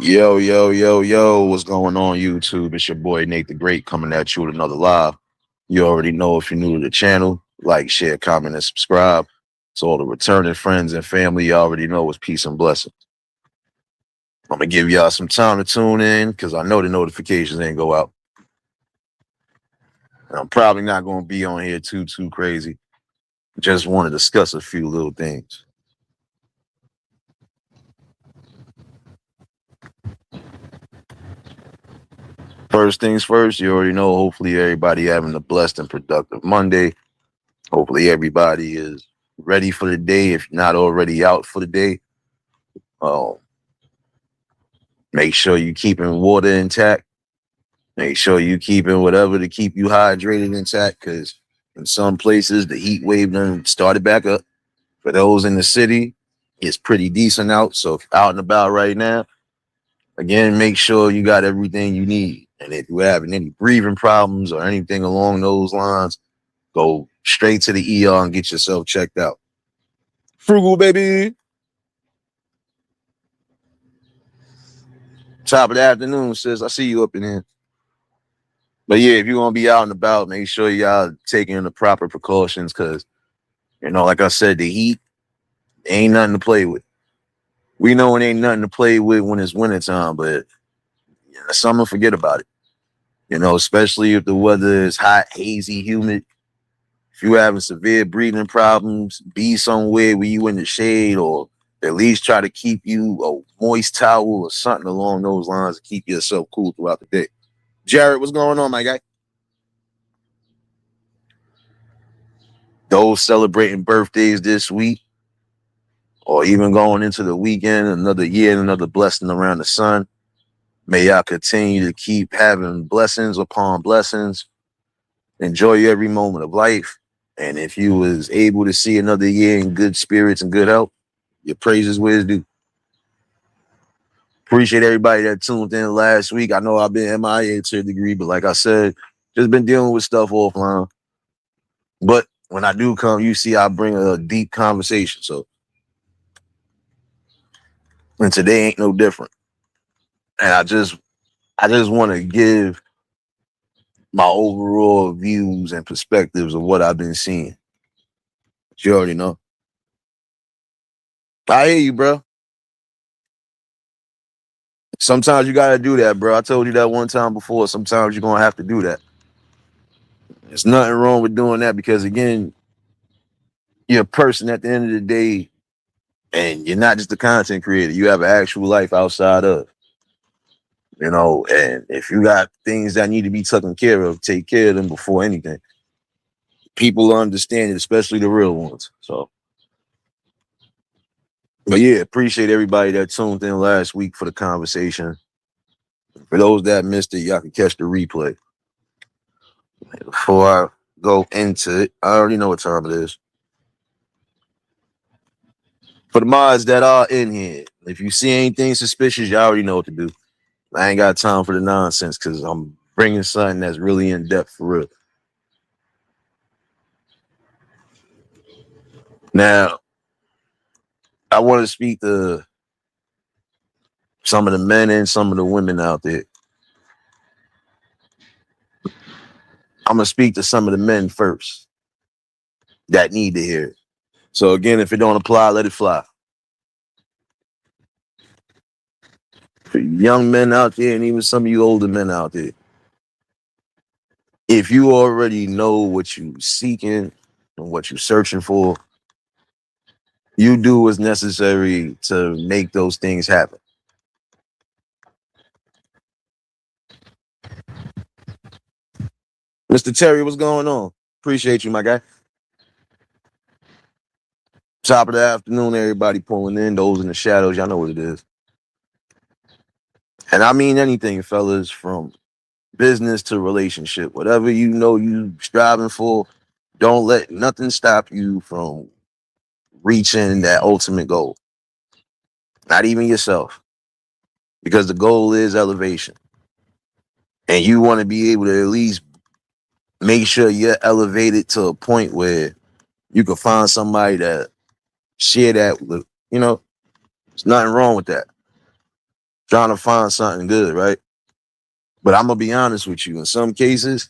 Yo, yo, yo, yo, what's going on, YouTube? It's your boy Nate the Great coming at you with another live. You already know if you're new to the channel, like, share, comment, and subscribe. So all the returning friends and family, you already know it's peace and blessings. I'm gonna give y'all some time to tune in because I know the notifications ain't go out. And I'm probably not gonna be on here too crazy. Just want to discuss a few little things. First things first, you already know. Hopefully, everybody having a blessed and productive Monday. Hopefully, everybody is ready for the day. If you're not already out for the day, uh, make sure you keeping water intact. Make sure you keeping whatever to keep you hydrated intact. Because in some places, the heat wave done started back up. For those in the city, it's pretty decent out. So if you're out and about right now, again, make sure you got everything you need. And if you're having any breathing problems or anything along those lines, go straight to the ER and get yourself checked out. Frugal, baby. Top of the afternoon, sis. I see you up in here. But yeah, if you're gonna be out and about, make sure y'all taking the proper precautions because like I said, the heat ain't nothing to play with. We know it ain't nothing to play with when it's wintertime, but summer, forget about it. Especially if the weather is hot, hazy, humid. If you having severe breathing problems, be somewhere where you in the shade or at least try to keep you a moist towel or something along those lines to keep yourself cool throughout the day. Jared, what's going on, my guy? Those celebrating birthdays this week or even going into the weekend, another year and another blessing around the sun. May y'all continue to keep having blessings upon blessings. Enjoy every moment of life. And if you was able to see another year in good spirits and good health, your praises where it's due. Appreciate everybody that tuned in last week. I know I've been MIA to a degree, but like I said, just been dealing with stuff offline. But when I do come, you see I bring a deep conversation. So, and today ain't no different. And I just want to give my overall views and perspectives of what I've been seeing. You already know. I hear you, bro. Sometimes you gotta do that, bro. I told you that one time before. Sometimes you're gonna have to do that. There's nothing wrong with doing that because again, you're a person at the end of the day, and you're not just a content creator. You have an actual life outside of, and if you got things that need to be taken care of, take care of them before anything. People understand it, especially the real ones. So, but yeah, appreciate everybody that tuned in last week for the conversation. For those that missed it, y'all can catch the replay. Before I go into it, I already know what time it is. For the mods that are in here, if you see anything suspicious, you already know what to do. I ain't got time for the nonsense because I'm bringing something that's really in depth for real. Now, I want to speak to some of the men and some of the women out there. I'm going to speak to some of the men first that need to hear it. So again, if it don't apply, let it fly. For young men out there and even some of you older men out there, if you already know what you're seeking and what you're searching for, you do what's necessary to make those things happen. Mr. Terry, what's going on? Appreciate you, my guy. Top of the afternoon, everybody pulling in. Those in the shadows, y'all know what it is. And I mean anything, fellas, from business to relationship. Whatever you know you striving for, don't let nothing stop you from reaching that ultimate goal. Not even yourself. Because the goal is elevation. And you want to be able to at least make sure you're elevated to a point where you can find somebody that share that with, there's nothing wrong with that. trying to find something good, right? But I'm gonna be honest with you. In some cases,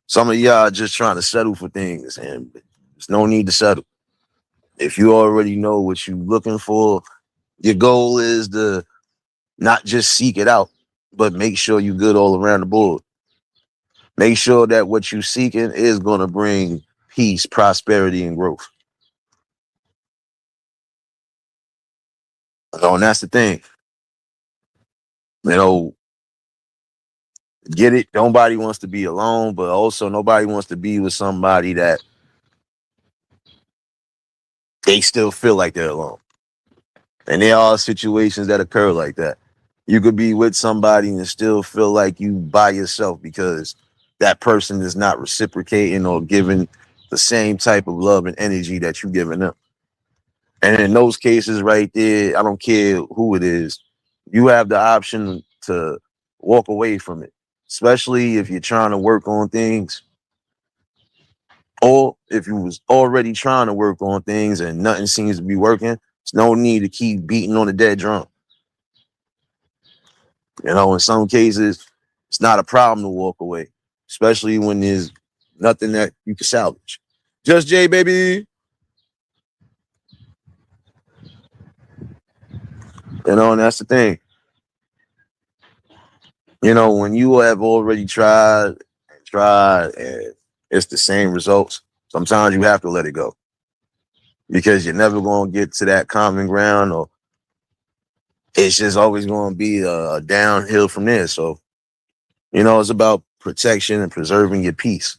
some of y'all are just trying to settle for things, and there's no need to settle. If you already know what you're looking for, your goal is to not just seek it out, but make sure you're good all around the board. Make sure that what you're seeking is going to bring peace, prosperity, and growth. And that's the thing. You know, get it. Nobody wants to be alone, but also nobody wants to be with somebody that they still feel like they're alone. And there are situations that occur like that. You could be with somebody and still feel like you by yourself because that person is not reciprocating or giving the same type of love and energy that you're giving them. And in those cases right there, I don't care who it is, you have the option to walk away from it, especially if you're trying to work on things or if you was already trying to work on things and nothing seems to be working. There's no need to keep beating on the dead drum. You know, in some cases, it's not a problem to walk away, especially when there's nothing that you can salvage. Just Jay, baby. You know, and that's the thing. You know, when you have already tried, and it's the same results, sometimes you have to let it go because you're never going to get to that common ground, or it's just always going to be a downhill from there. So, you know, it's about protection and preserving your peace.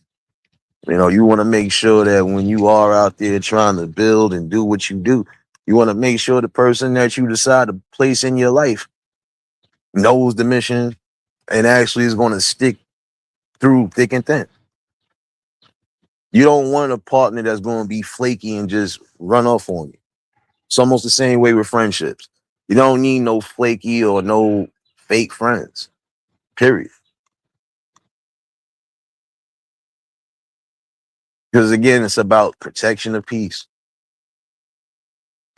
You know, you want to make sure that when you are out there trying to build and do what you do, you want to make sure the person that you decide to place in your life knows the mission and actually is going to stick through thick and thin. You don't want a partner that's going to be flaky and just run off on you. It's almost the same way with friendships. You don't need no flaky or no fake friends, period. Because again, it's about protection of peace,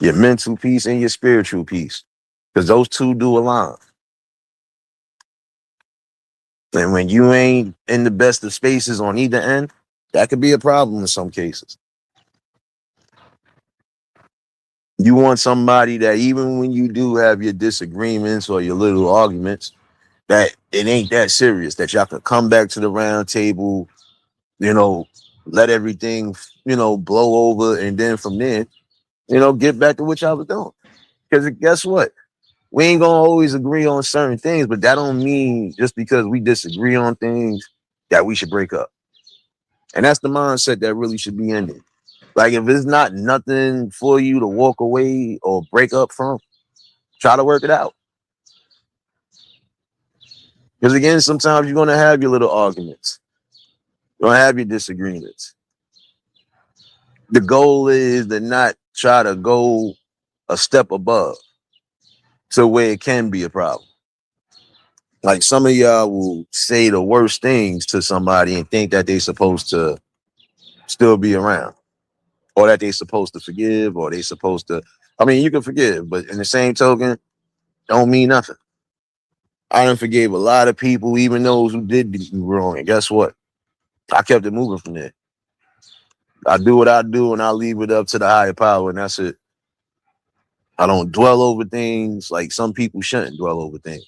your mental peace and your spiritual peace, because those two do align. And when you ain't in the best of spaces on either end, that could be a problem in some cases. You want somebody that even when you do have your disagreements or your little arguments, that it ain't that serious, that y'all can come back to the round table, you know, let everything, you know, blow over. And then from there, you know, get back to what y'all was doing. Because guess what? We ain't gonna always agree on certain things, but that don't mean just because we disagree on things that we should break up. And that's the mindset that really should be in it. Like if it's not nothing for you to walk away or break up from, try to work it out. Because again, sometimes you're gonna have your little arguments. You're gonna have your disagreements. The goal is to not try to go a step above to where it can be a problem. Like some of y'all will say the worst things to somebody and think that they're supposed to still be around, or that they're supposed to forgive, or they supposed to. I mean, you can forgive, but in the same token, don't mean nothing. I done forgave a lot of people, even those who did do wrong. And guess what? I kept it moving from there. I do what I do, and I leave it up to the higher power, and that's it. I don't dwell over things like some people shouldn't dwell over things.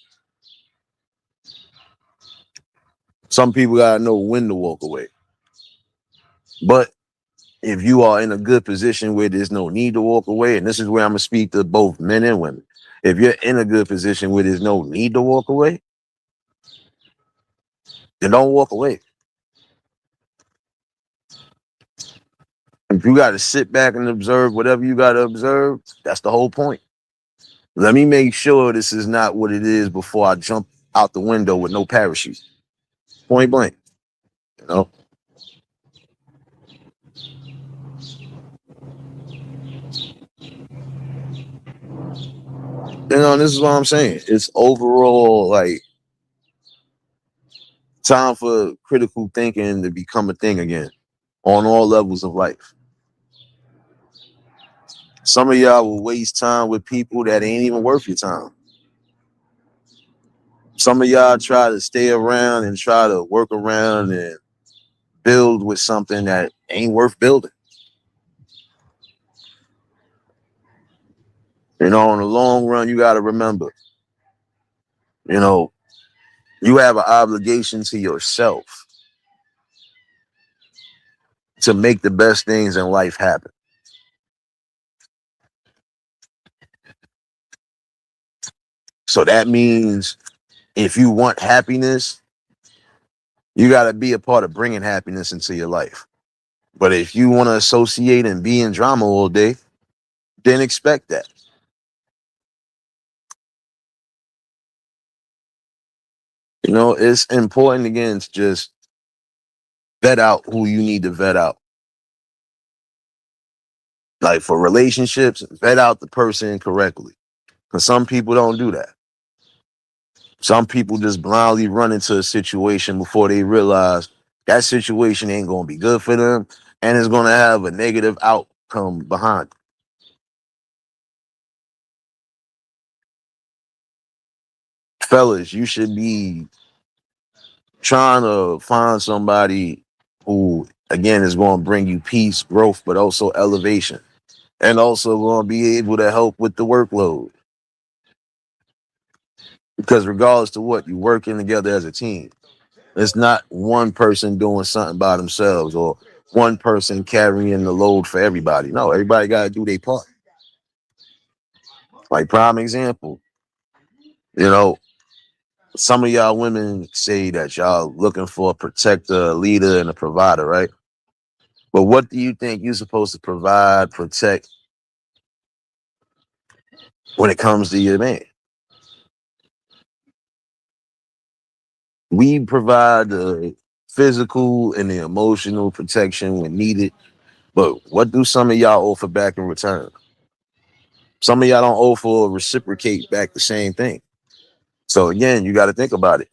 Some people gotta know when to walk away. But if you are in a good position where there's no need to walk away, and this is where I'm gonna speak to both men and women. If you're in a good position where there's no need to walk away, then don't walk away. If you got to sit back and observe whatever you got to observe, that's the whole point. Let me make sure this is not what it is before I jump out the window with no parachute. Point blank. You know? You know, this is what I'm saying. It's overall like time for critical thinking to become a thing again on all levels of life. Some of y'all will waste time with people that ain't even worth your time. Some of y'all try to stay around and try to work around and build with something that ain't worth building. You know, in the long run, you got to remember, you know, you have an obligation to yourself to make the best things in life happen. So that means if you want happiness, you got to be a part of bringing happiness into your life. But if you want to associate and be in drama all day, then expect that. You know, it's important again to just vet out who you need to vet out. Like for relationships, vet out the person correctly. Because some people don't do that. Some people just blindly run into a situation before they realize that situation ain't going to be good for them and it's going to have a negative outcome behind it. Fellas, you should be trying to find somebody who, again, is going to bring you peace, growth, but also elevation, and also going to be able to help with the workload. Because regardless to what, you're working together as a team. It's not one person doing something by themselves or one person carrying the load for everybody. No, everybody got to do their part. Like prime example, you know, some of y'all women say that y'all looking for a protector, a leader, and a provider, right? But what do you think you're supposed to provide, protect when it comes to your man? We provide the physical and the emotional protection when needed. But what do some of y'all offer back in return? Some of y'all don't offer or reciprocate back the same thing. So again, you got to think about it.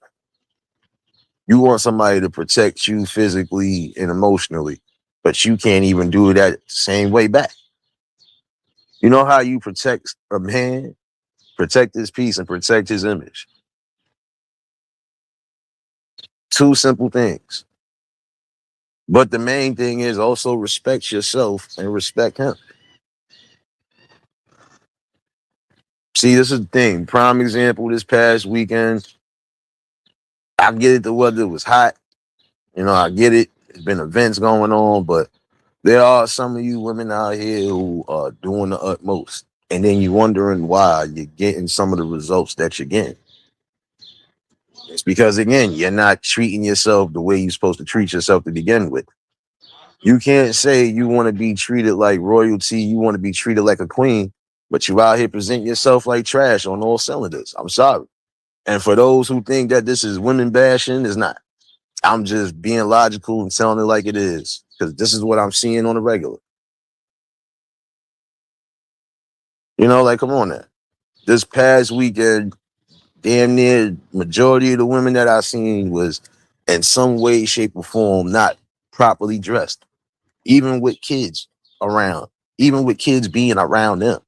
You want somebody to protect you physically and emotionally, but you can't even do that the same way back. You know how you protect a man? Protect his peace and protect his image. Two simple things. But the main thing is also respect yourself and respect him. See, this is the thing. Prime example this past weekend. I get it, the weather was hot. You know, I get it. There's been events going on, but there are some of you women out here who are doing the utmost. And then you're wondering why you're getting some of the results that you're getting. It's because, again, you're not treating yourself the way you're supposed to treat yourself to begin with. You can't say you want to be treated like royalty, you want to be treated like a queen, but you out here presenting yourself like trash on all cylinders. I'm sorry. And for those who think that this is women bashing, it's not. I'm just being logical and telling it like it is, because this is what I'm seeing on the regular. You know, like, come on now. This past weekend, damn near majority of the women that I seen was in some way, shape, or form not properly dressed, even with kids around, even with kids being around them,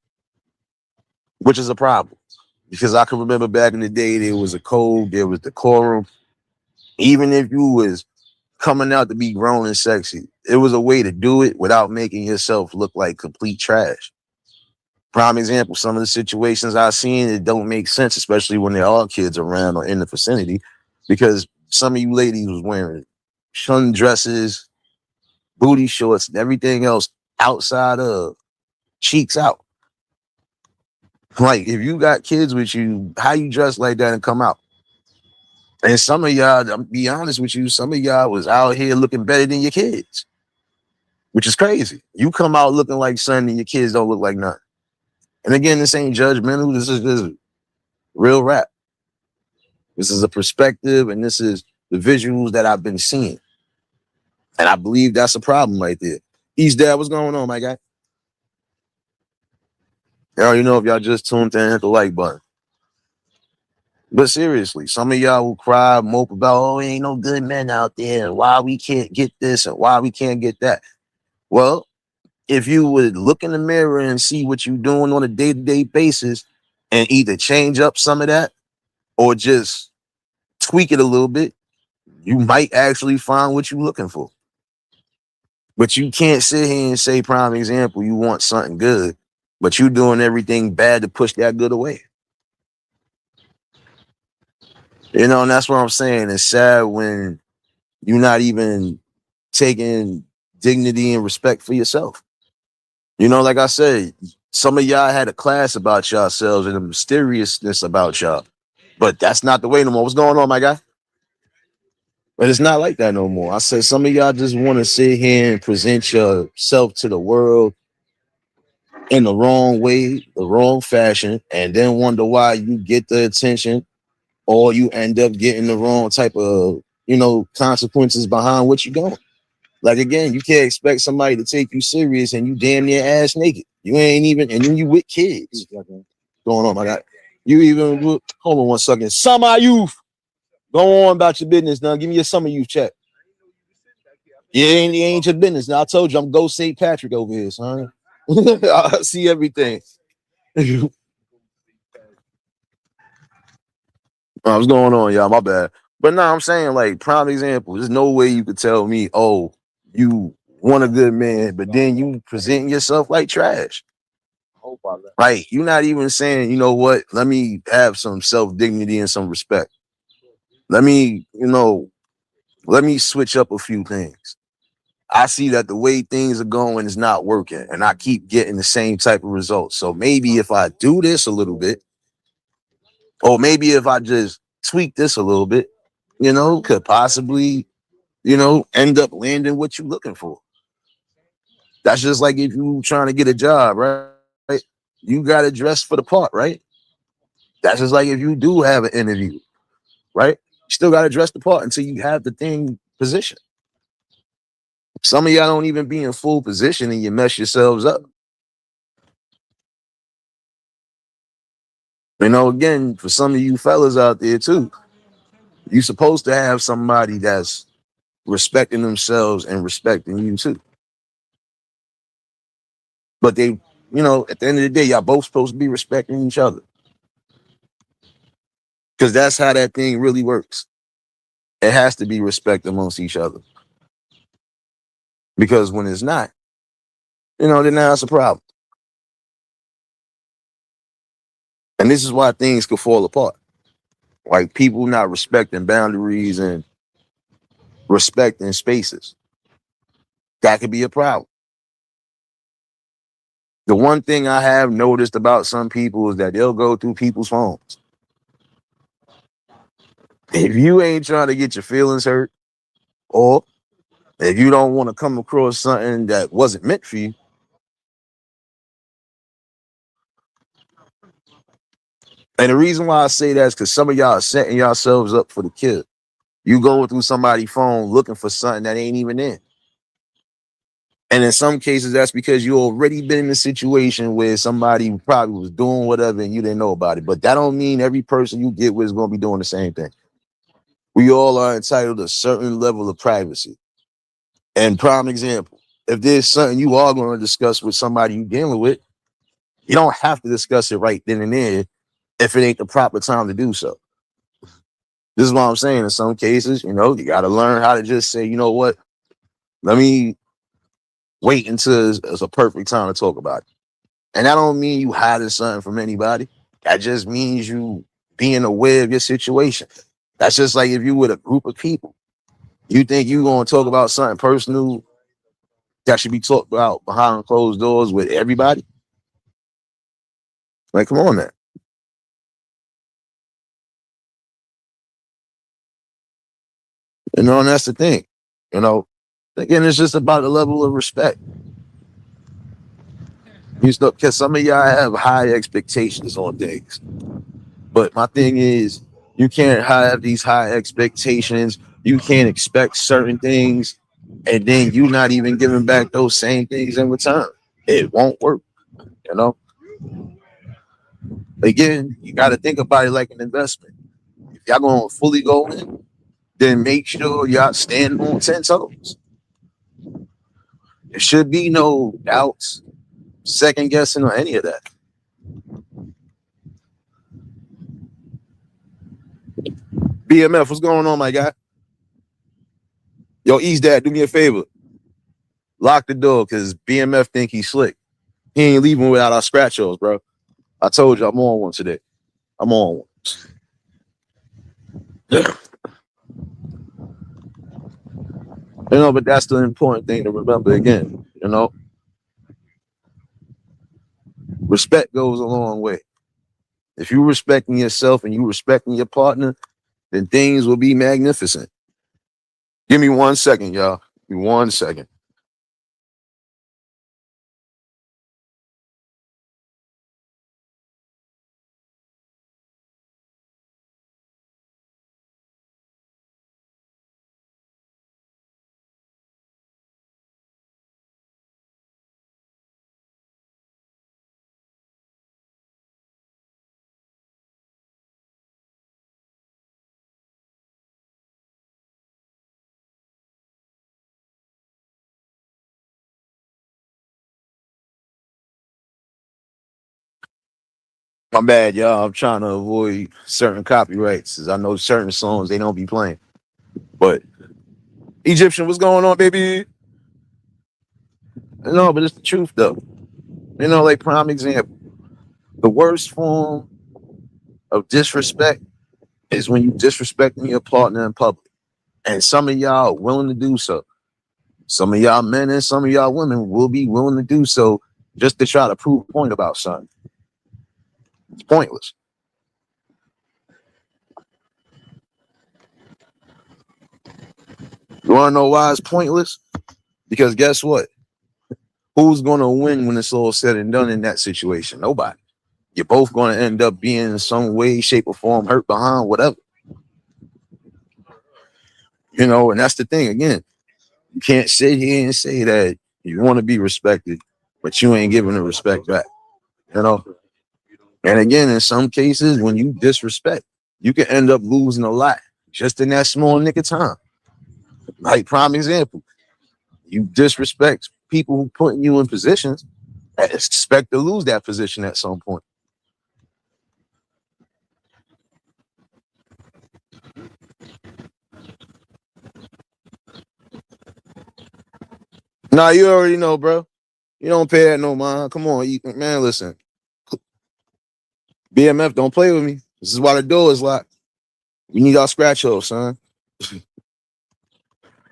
which is a problem. Because I can remember back in the day, there was a code, there was decorum. Even if you was coming out to be grown and sexy, it was a way to do it without making yourself look like complete trash. Prime example, some of the situations I've seen, it don't make sense, especially when there are kids around or in the vicinity, because some of you ladies was wearing sundresses, booty shorts, and everything else outside of cheeks out. Like, if you got kids with you, how you dress like that and come out? And some of y'all, I'm be honest with you, some of y'all was out here looking better than your kids, which is crazy. You come out looking like something and your kids don't look like nothing. And again, this ain't judgmental. This is just real rap. This is a perspective, and this is the visuals that I've been seeing. And I believe that's a problem right there. East Dad, what's going on, my guy? Y'all, you know, if y'all just tuned in, hit the like button. But seriously, some of y'all will cry, mope about, oh, ain't no good men out there, and why we can't get this and why we can't get that. Well, if you would look in the mirror and see what you're doing on a day-to-day basis and either change up some of that or just tweak it a little bit, you might actually find what you're looking for. But you can't sit here and say, prime example, you want something good, but you doing everything bad to push that good away. You know, and that's what I'm saying. It's sad when you're not even taking dignity and respect for yourself. You know, like I said, some of y'all had a class about yourselves and the mysteriousness about y'all, but that's not the way no more. What's going on, my guy? But it's not like that no more. I said some of y'all just want to sit here and present yourself to the world in the wrong way, the wrong fashion, and then wonder why you get the attention or you end up getting the wrong type of, consequences behind what you're doing. Like again, you can't expect somebody to take you serious and you damn near ass naked. You ain't even, and then you with kids. Going on, my guy. You even hold on one second. Summer youth. Go on about your business now. Give me your summer youth check. Yeah, it ain't your business. Now I told you I'm Ghost St. Patrick over here, son. I see everything. What's going on, y'all? My bad. But no, I'm saying, like, prime example. There's no way you could tell me, oh, you want a good man, but then you presenting yourself like trash. Like, you're not even saying, you know what? Let me have some self dignity and some respect. Let me, let me switch up a few things. I see that the way things are going is not working, and I keep getting the same type of results. So maybe if I do this a little bit, or maybe if I just tweak this a little bit, could possibly, end up landing what you're looking for. That's just like if you trying to get a job, right? You got to dress for the part, right? That's just like if you do have an interview, right? You still got to dress the part until you have the thing positioned. Some of y'all don't even be in full position and you mess yourselves up. Again, for some of you fellas out there too, you're supposed to have somebody that's respecting themselves and respecting you too. But they, at the end of the day, y'all both supposed to be respecting each other. Because that's how that thing really works. It has to be respect amongst each other. Because when it's not, then that's a problem. And this is why things could fall apart. Like people not respecting boundaries and respecting spaces. That could be a problem. The one thing I have noticed about some people is that they'll go through people's phones. If you ain't trying to get your feelings hurt, or if you don't want to come across something that wasn't meant for you, and the reason why I say that is because some of y'all are setting yourselves up for the kill. You going through somebody's phone looking for something that ain't even in. And in some cases, that's because you already been in a situation where somebody probably was doing whatever and you didn't know about it. But that don't mean every person you get with is going to be doing the same thing. We all are entitled to a certain level of privacy. And prime example, if there's something you are going to discuss with somebody you're dealing with, you don't have to discuss it right then and there if it ain't the proper time to do so. This is what I'm saying. In some cases, you got to learn how to just say, you know what, let me wait until it's a perfect time to talk about it. And that don't mean you hiding something from anybody. That just means you being aware of your situation. That's just like if you with a group of people, you think you going to talk about something personal that should be talked about behind closed doors with everybody? Like, come on, man. And that's the thing. Again, it's just about the level of respect. Because some of y'all have high expectations on things. But my thing is, you can't have these high expectations. You can't expect certain things, and then you not even giving back those same things in return. It won't work. You know. Again, you got to think about it like an investment. If y'all gonna fully go in, then make sure y'all stand on 10 toes. There should be no doubts, second guessing, or any of that. BMF, what's going on, my guy? Yo, East Dad, do me a favor. Lock the door because BMF think he's slick. He ain't leaving without our scratch offs, bro. I told you I'm on one today. I'm on one. But that's the important thing to remember again. Respect goes a long way. If you respecting yourself and you respecting your partner, then things will be magnificent. Give me 1 second, y'all. Give me 1 second. My bad, y'all. I'm trying to avoid certain copyrights, as I know certain songs they don't be playing. But Egyptian, what's going on, baby? No, but it's the truth though. Like prime example. The worst form of disrespect is when you disrespecting your partner in public. And some of y'all are willing to do so. Some of y'all men and some of y'all women will be willing to do so just to try to prove a point about something. It's pointless. You want to know why it's pointless? Because guess what? Who's going to win when it's all said and done in that situation? Nobody. You're both going to end up being in some way, shape, or form hurt behind, whatever. And that's the thing. Again, you can't sit here and say that you want to be respected, but you ain't giving the respect back. And again, in some cases, when you disrespect, you can end up losing a lot just in that small nick of time. Like prime example, you disrespect people who putting you in positions, expect to lose that position at some point. Nah, you already know, bro. You don't pay that no mind. Come on, man. Listen, BMF, don't play with me. This is why the door is locked. We need our scratch off, son.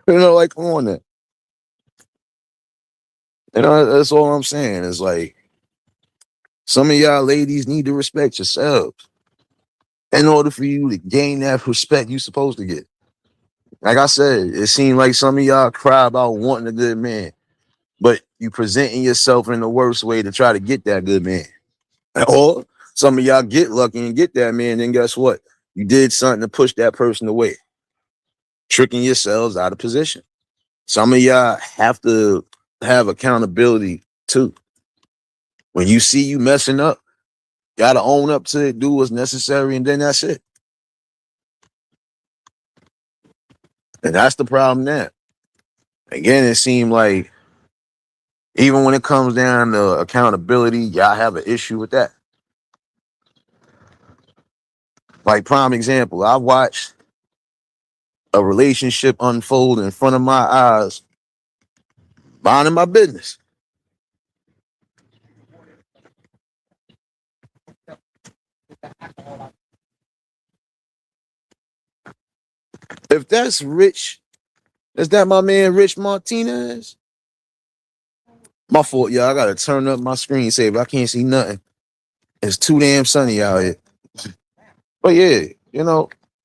Like, come on then. That's all I'm saying. Is like some of y'all ladies need to respect yourselves in order for you to gain that respect you're supposed to get. Like I said, it seemed like some of y'all cry about wanting a good man, but you presenting yourself in the worst way to try to get that good man. Or some of y'all get lucky and get that man, then guess what? You did something to push that person away, tricking yourselves out of position. Some of y'all have to have accountability too. When you see you messing up, gotta own up to it, do what's necessary, and then that's it. And that's the problem now. Again, it seemed like even when it comes down to accountability, y'all have an issue with that. Like prime example, I watched a relationship unfold in front of my eyes, minding my business. If that's Rich, is that my man Rich Martinez? My fault, y'all. I gotta turn up my screensaver. I can't see nothing. It's too damn sunny out here. But yeah,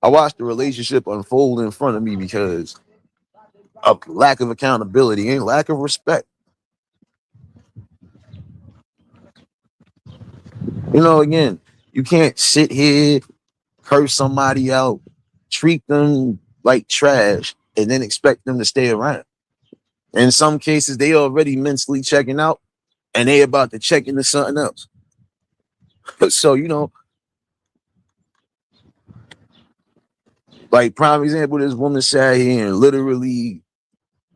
I watched the relationship unfold in front of me because of lack of accountability and lack of respect. Again, you can't sit here, curse somebody out, treat them like trash, and then expect them to stay around. In some cases, they already mentally checking out and they about to check into something else. So, like prime example, this woman sat here and literally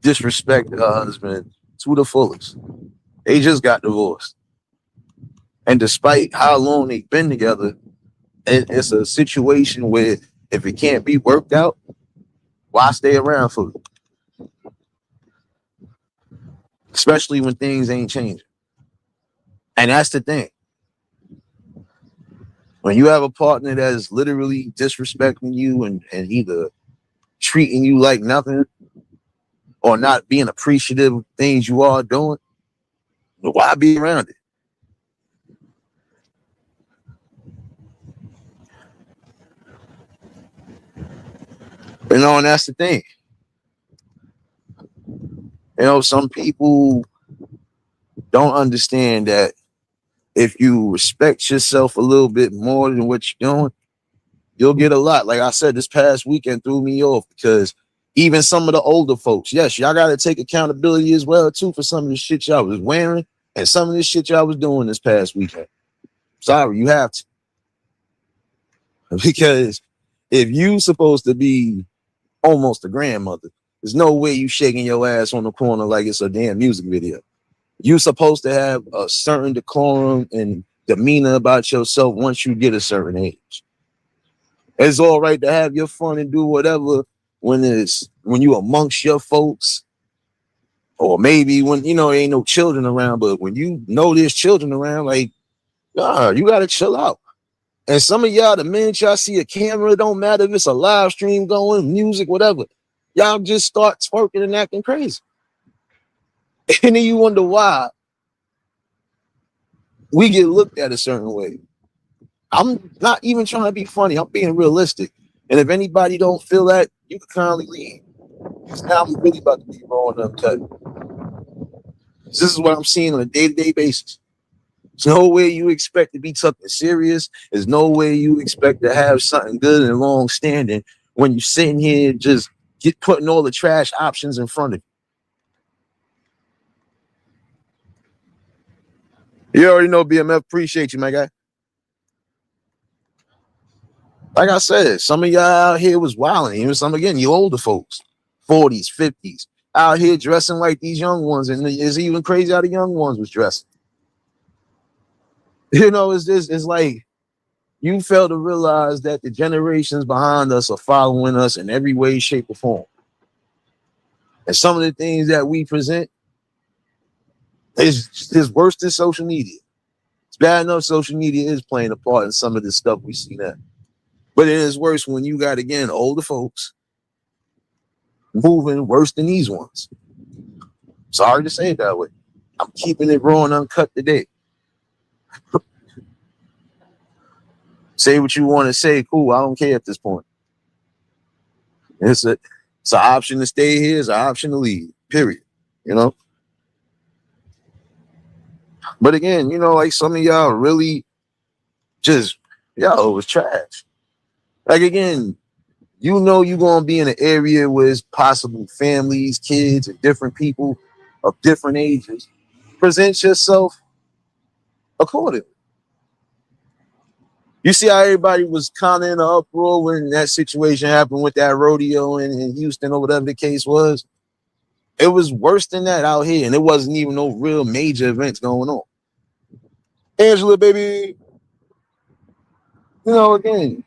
disrespected her husband to the fullest. They just got divorced. And despite how long they've been together, it's a situation where If it can't be worked out, why stay around for it? Especially when things ain't changing. And that's the thing. When you have a partner that is literally disrespecting you and either treating you like nothing or not being appreciative of things you are doing, why be around it? And that's the thing. Some people don't understand that if you respect yourself a little bit more than what you're doing, you'll get a lot. Like I said, this past weekend threw me off because even some of the older folks, yes, y'all got to take accountability as well too for some of the shit y'all was wearing and some of the shit y'all was doing this past weekend. Sorry, you have to. Because if you supposed to be almost a grandmother, there's no way you shaking your ass on the corner like it's a damn music video. You supposed to have a certain decorum and demeanor about yourself once you get a certain age. It's all right to have your fun and do whatever when you amongst your folks, or maybe when there ain't no children around. But when you know there's children around, like, you gotta chill out. And some of y'all, the minute y'all see a camera, it don't matter if it's a live stream going, music, whatever, y'all just start twerking and acting crazy. And then you wonder why we get looked at a certain way. I'm not even trying to be funny. I'm being realistic. And if anybody don't feel that, you can kindly leave. Because now I'm really about to be raw and uncut. This is what I'm seeing on a day-to-day basis. There's no way you expect to be something serious. There's no way you expect to have something good and long standing when you're sitting here just putting all the trash options in front of you. You already know BMF. Appreciate you, my guy. Like I said, some of y'all out here was wilding. Even some, again, you older folks, 40s, 50s, out here dressing like these young ones. And it's even crazy how the young ones was dressing. It's like you fail to realize that the generations behind us are following us in every way, shape, or form. And some of the things that we present is worse than social media. It's bad enough social media is playing a part in some of the stuff we see now. But it is worse when you got, again, older folks moving worse than these ones. Sorry to say it that way. I'm keeping it raw and uncut today. Say what you want to say. Cool. I don't care at this point. It's an option to stay here. It's an option to leave. Period. But again, like some of y'all really just, it was trash. Like, again, you're going to be in an area where it's possible families, kids, and different people of different ages. Present yourself accordingly. You see how everybody was kind of in an uproar when that situation happened with that rodeo in Houston or whatever the case was? It was worse than that out here, and it wasn't even no real major events going on. Angela, baby, again,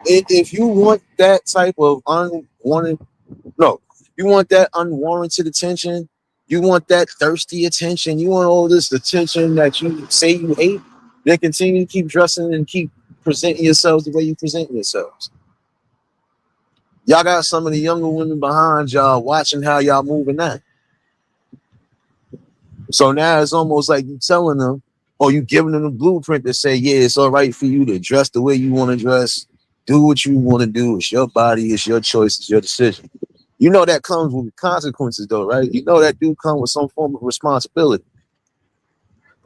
if you want that type of you want that unwarranted attention, you want that thirsty attention, you want all this attention that you say you hate, then continue to keep dressing and keep presenting yourselves the way you present yourselves. Y'all got some of the younger women behind y'all watching how y'all moving that. So now it's almost like you telling them, or you giving them a blueprint to say, yeah, it's all right for you to dress the way you want to dress, do what you want to do. It's your body, it's your choice, it's your decision. That comes with consequences though, right? That do come with some form of responsibility.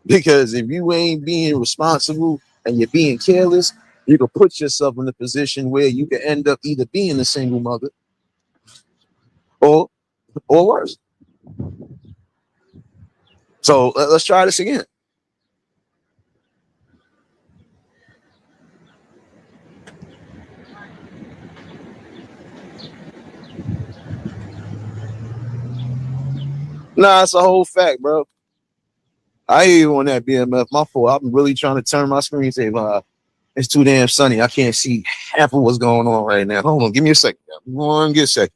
Because if you ain't being responsible and you're being careless, you can put yourself in a position where you can end up either being a single mother or worse. So let's try this again. Nah, it's a whole fact, bro. I hear you on that, BMF. My fault. I'm really trying to turn my screensaver off. It's too damn sunny. I can't see half of what's going on right now. Hold on, give me a second. One, get a second.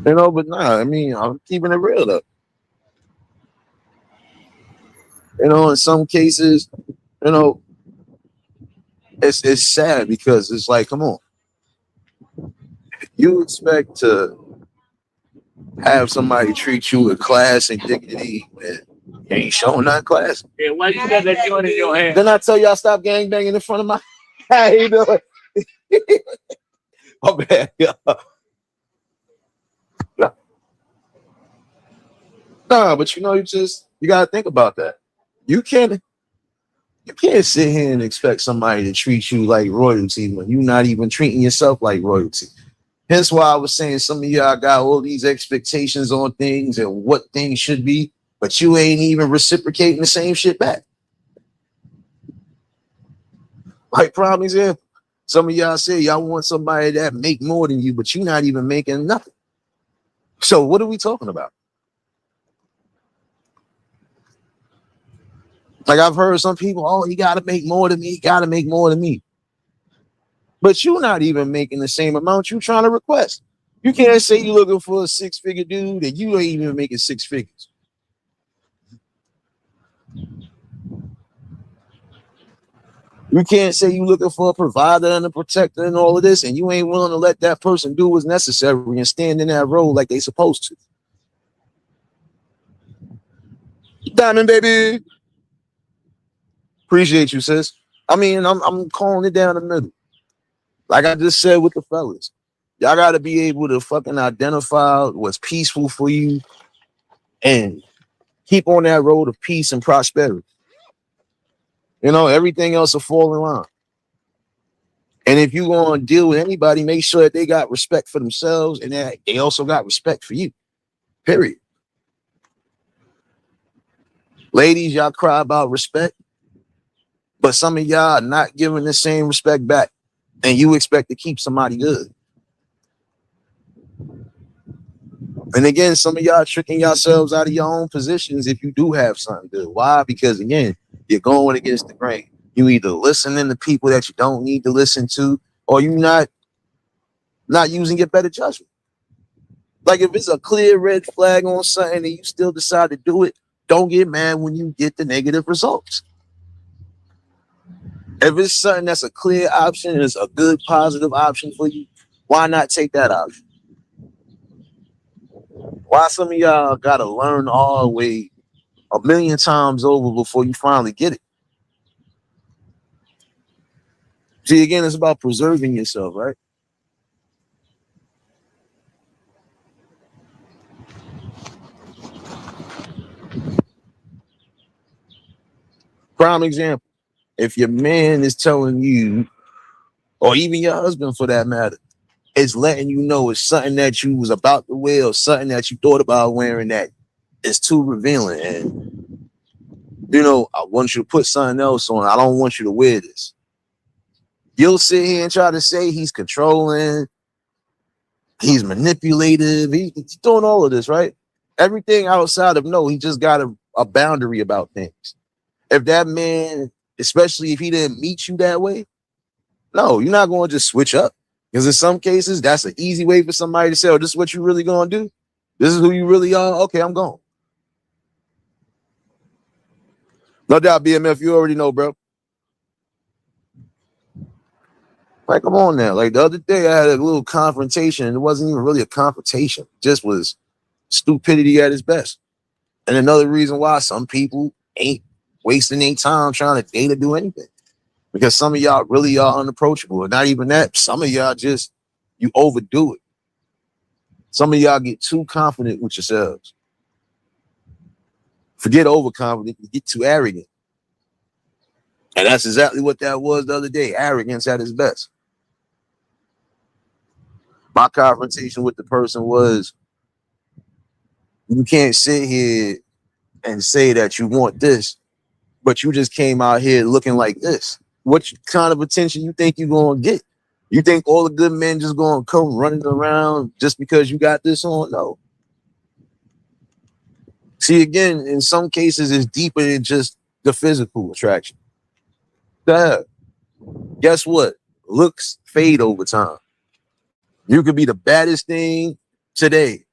But nah, I mean, I'm keeping it real though. In some cases, you know, it's sad because it's like, come on, you expect to have somebody treat you with class and dignity, and you ain't showing that class. Yeah, why you got that joint in your hand? Then I tell y'all stop gang banging in front of my. How you doing? Oh man, yeah. Nah, but you gotta think about that. You can't you can't sit here and expect somebody to treat you like royalty when you're not even treating yourself like royalty. Hence why I was saying some of y'all got all these expectations on things and what things should be, but you ain't even reciprocating the same shit back. Like prime example, some of y'all say y'all want somebody that make more than you, but you're not even making nothing. So what are we talking about? Like I've heard some people, oh, he gotta make more than me, he gotta make more than me. But you're not even making the same amount you're trying to request. You can't say you're looking for a six-figure dude and you ain't even making six figures. You can't say you're looking for a provider and a protector and all of this, and you ain't willing to let that person do what's necessary and stand in that role like they supposed to. Diamond baby. Appreciate you, sis. I mean, I'm calling it down the middle. Like I just said with the fellas. Y'all gotta be able to fucking identify what's peaceful for you and keep on that road of peace and prosperity. Everything else will fall in line. And if you want to deal with anybody, make sure that they got respect for themselves and that they also got respect for you. Period. Ladies, y'all cry about respect, but some of y'all are not giving the same respect back, and you expect to keep somebody good. And again, some of y'all tricking yourselves out of your own positions if you do have something good. Why? Because again, you're going against the grain. You either listening to people that you don't need to listen to, or you not using your better judgment. Like if it's a clear red flag on something and you still decide to do it, don't get mad when you get the negative results. If it's something that's a clear option and it's a good positive option for you, why not take that option? Why some of y'all gotta learn all the way a million times over before you finally get it? See, again, it's about preserving yourself, right? Prime example. If your man is telling you, or even your husband for that matter, is letting you know it's something that you was about to wear or something that you thought about wearing that is too revealing. And, I want you to put something else on. I don't want you to wear this. You'll sit here and try to say he's controlling, he's manipulative, he's doing all of this, right? Everything outside of no, he just got a boundary about things. If that man, especially if he didn't meet you that way, no, you're not going to just switch up. Because in some cases, that's an easy way for somebody to say, oh, this is what you really going to do? This is who you really are? Okay, I'm gone. No doubt, BMF, you already know, bro. Like, come on now. Like the other day, I had a little confrontation, and it wasn't even really a confrontation. It just was stupidity at its best. And another reason why some people ain't wasting their time trying to date or do anything. Because some of y'all really are unapproachable. And not even that. Some of y'all just, you overdo it. Some of y'all get too confident with yourselves. Forget overconfident, you get too arrogant. And that's exactly what that was the other day. Arrogance at its best. My confrontation with the person was, you can't sit here and say that you want this, but you just came out here looking like this. What kind of attention you think you're going to get? You think all the good men just going to come running around just because you got this on? No. See, again, in some cases, it's deeper than just the physical attraction. Yeah. Guess what? Looks fade over time. You could be the baddest thing today,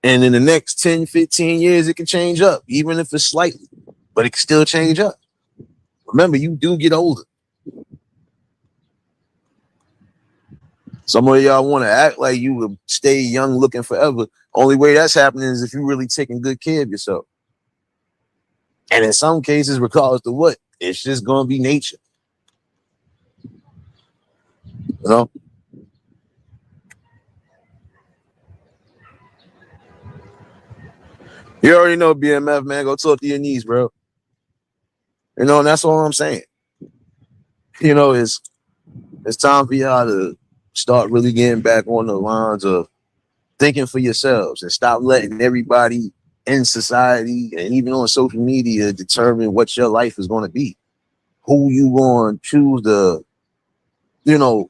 and in the next 10, 15 years, it can change up, even if it's slightly, but it can still change up. Remember, you do get older. Some of y'all want to act like you will stay young looking forever. Only way that's happening is if you're really taking good care of yourself. And in some cases, regardless of what, it's just going to be nature. You know? You already know, BMF, man. Go talk to your niece, bro. You know, and that's all I'm saying. You know, it's time for y'all to start really getting back on the lines of thinking for yourselves and stop letting everybody in society and even on social media determine what your life is going to be. Who you going to choose to, you know,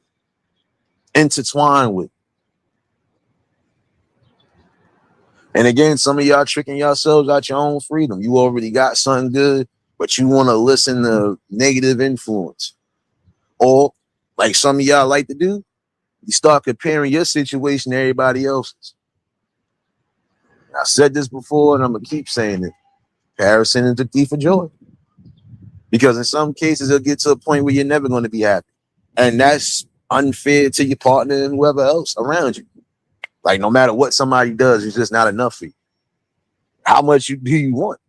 intertwine with. And again, some of y'all tricking yourselves out your own freedom. You already got something good, but you want to listen to negative influence. Or, like some of y'all like to do, you start comparing your situation to everybody else's. I said this before, and I'm going to keep saying it. Comparison is the thief of joy. Because in some cases, it'll get to a point where you're never going to be happy. And that's unfair to your partner and whoever else around you. Like, no matter what somebody does, it's just not enough for you. How much do you want?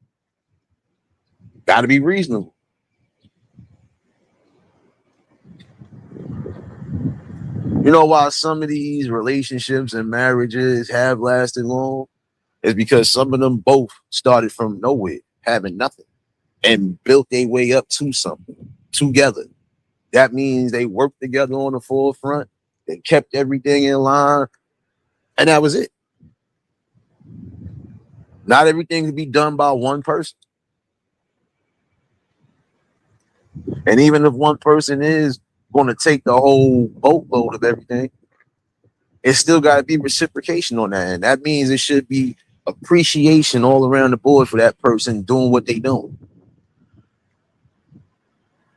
Got to be reasonable. You know why some of these relationships and marriages have lasted long? Is because some of them both started from nowhere, having nothing, and built their way up to something together. That means they worked together on the forefront, they kept everything in line, and that was it. Not everything can be done by one person. And even if one person is going to take the whole boatload of everything, it's still got to be reciprocation on that. And that means it should be appreciation all around the board for that person doing what they doing.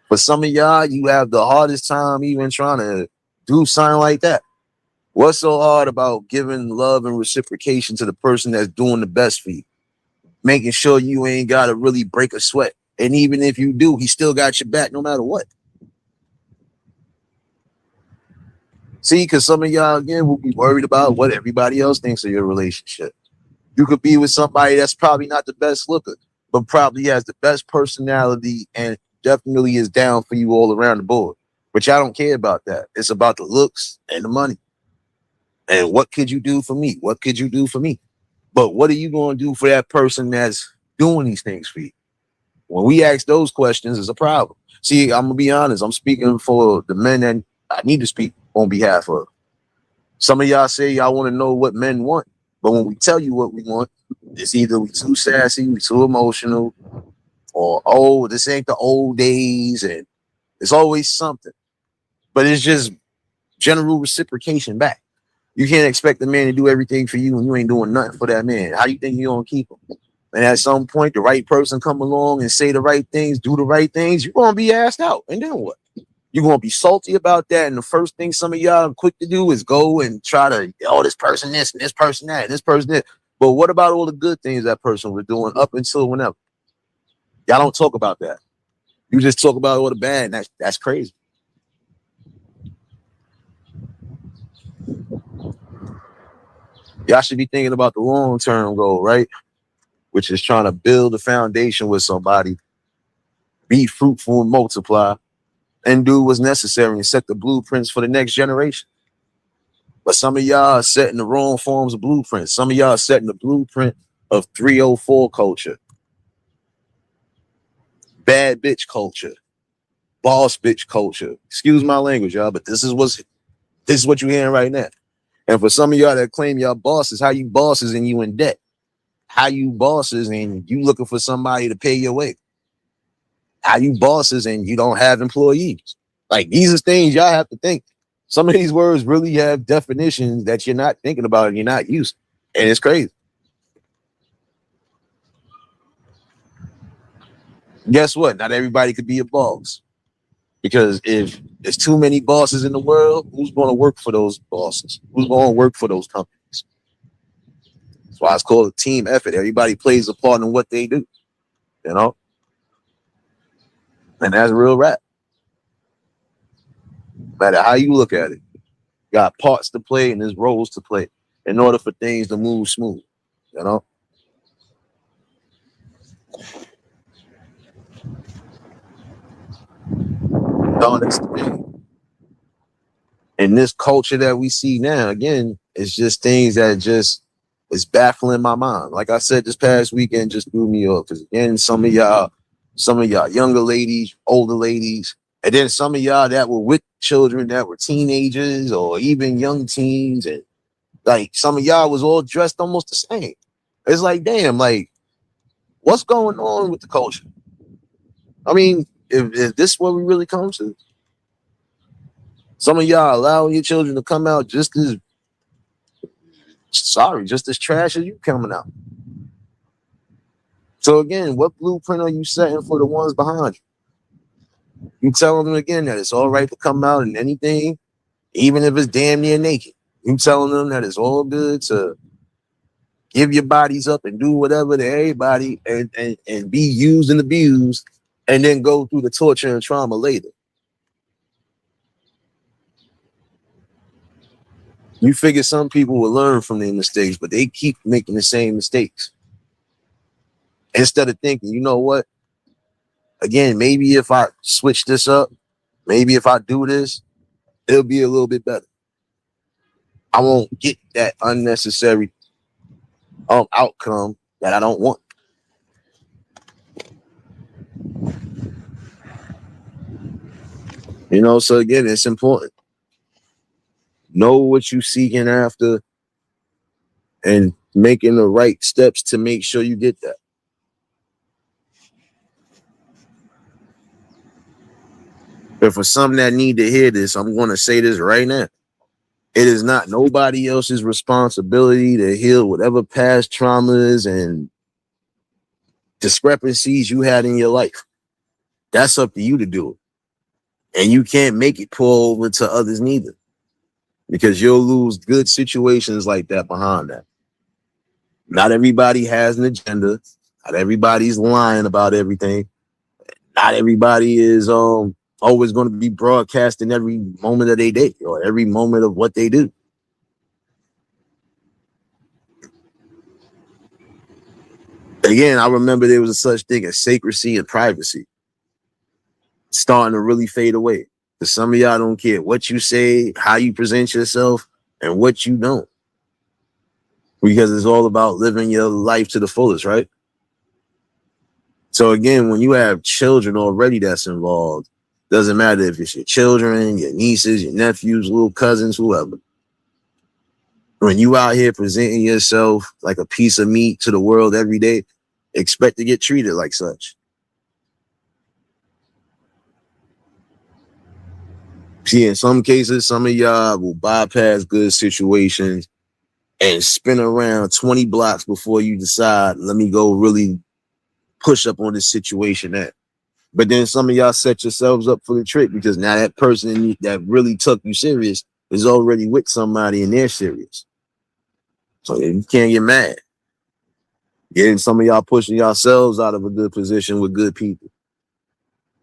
For some of y'all, you have the hardest time even trying to do something like that. What's so hard about giving love and reciprocation to the person that's doing the best for you? Making sure you ain't got to really break a sweat. And even if you do, he still got your back no matter what. See, because some of y'all, again, will be worried about what everybody else thinks of your relationship. You could be with somebody that's probably not the best looker, but probably has the best personality and definitely is down for you all around the board. But y'all don't care about that. It's about the looks and the money. And what could you do for me? What could you do for me? But what are you going to do for that person that's doing these things for you? When we ask those questions, it's a problem. See, I'm going to be honest. I'm speaking for the men that I need to speak on behalf of. Some of y'all say y'all want to know what men want. But when we tell you what we want, it's either we too sassy, we too emotional, or, oh, this ain't the old days. And it's always something. But it's just general reciprocation back. You can't expect the man to do everything for you when you ain't doing nothing for that man. How you think you're going to keep him? And at some point, the right person come along and say the right things, do the right things, you're going to be asked out. And then what? You're going to be salty about that. And the first thing some of y'all are quick to do is go and try to, oh, this person this, and this person that, and this person that. But what about all the good things that person was doing up until whenever? Y'all don't talk about that. You just talk about all the bad. And that's crazy. Y'all should be thinking about the long-term goal, right? Which is trying to build a foundation with somebody, be fruitful and multiply, and do what's necessary and set the blueprints for the next generation. But some of y'all are setting the wrong forms of blueprints. Some of y'all are setting the blueprint of 304 culture, bad bitch culture, boss bitch culture. Excuse my language, y'all, but this is what you're hearing right now. And for some of y'all that claim y'all bosses, how you bosses and you in debt? How you bosses and you looking for somebody to pay your way? How you bosses and you don't have employees? Like, these are things y'all have to think. Some of these words really have definitions that you're not thinking about and you're not used. And it's crazy. Guess what? Not everybody could be a boss. Because if there's too many bosses in the world, who's going to work for those bosses? Who's going to work for those companies? That's why it's called a team effort. Everybody plays a part in what they do, you know? And that's real rap. No matter how you look at it, got parts to play and there's roles to play in order for things to move smooth, you know? No, that's the thing. And this culture that we see now, again, it's just things that just is baffling my mind. Like I said, this past weekend just threw me off. Because again, some of y'all younger ladies, older ladies, and then some of y'all that were with children that were teenagers or even young teens, and like some of y'all was all dressed almost the same. It's like, damn, like what's going on with the culture? I mean, if this is what we really come to, some of y'all allowing your children to come out just as just as trash as you coming out. So again, what blueprint are you setting for the ones behind you? You telling them again that it's all right to come out in anything, even if it's damn near naked. You telling them that it's all good to give your bodies up and do whatever to everybody and be used and abused and then go through the torture and trauma later. You figure some people will learn from their mistakes, but they keep making the same mistakes. Instead of thinking, you know what? Again, maybe if I switch this up, maybe if I do this, it'll be a little bit better. I won't get that unnecessary outcome that I don't want. You know, so again, it's important. Know what you're seeking after and making the right steps to make sure you get that. But for some that need to hear this, I'm going to say this right now. It is not nobody else's responsibility to heal whatever past traumas and discrepancies you had in your life. That's up to you to do it. And you can't make it pull over to others neither, because you'll lose good situations like that behind that. Not everybody has an agenda. Not everybody's lying about everything. Not everybody is always going to be broadcasting every moment of their day or every moment of what they do. Again, I remember there was a such thing as secrecy and privacy starting to really fade away. Because some of y'all don't care what you say, how you present yourself, and what you don't. Because it's all about living your life to the fullest, right? So again, when you have children already that's involved, doesn't matter if it's your children, your nieces, your nephews, little cousins, whoever. When you out here presenting yourself like a piece of meat to the world every day, expect to get treated like such. See, in some cases, some of y'all will bypass good situations and spin around 20 blocks before you decide, let me go really push up on this situation at. But then some of y'all set yourselves up for the trick, because now that person that really took you serious is already with somebody and they're serious. So you can't get mad. Getting some of y'all pushing yourselves out of a good position with good people.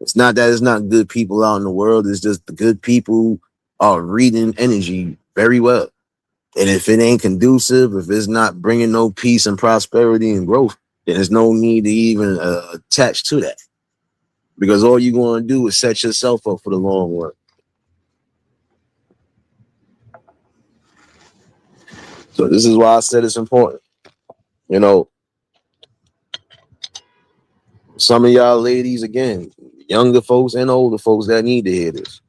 It's not that it's not good people out in the world. It's just the good people are reading energy very well. And if it ain't conducive, if it's not bringing no peace and prosperity and growth, then there's no need to even attach to that. Because all you're going to do is set yourself up for the long run. So this is why I said it's important. You know, some of y'all ladies, again, younger folks and older folks that need to hear this.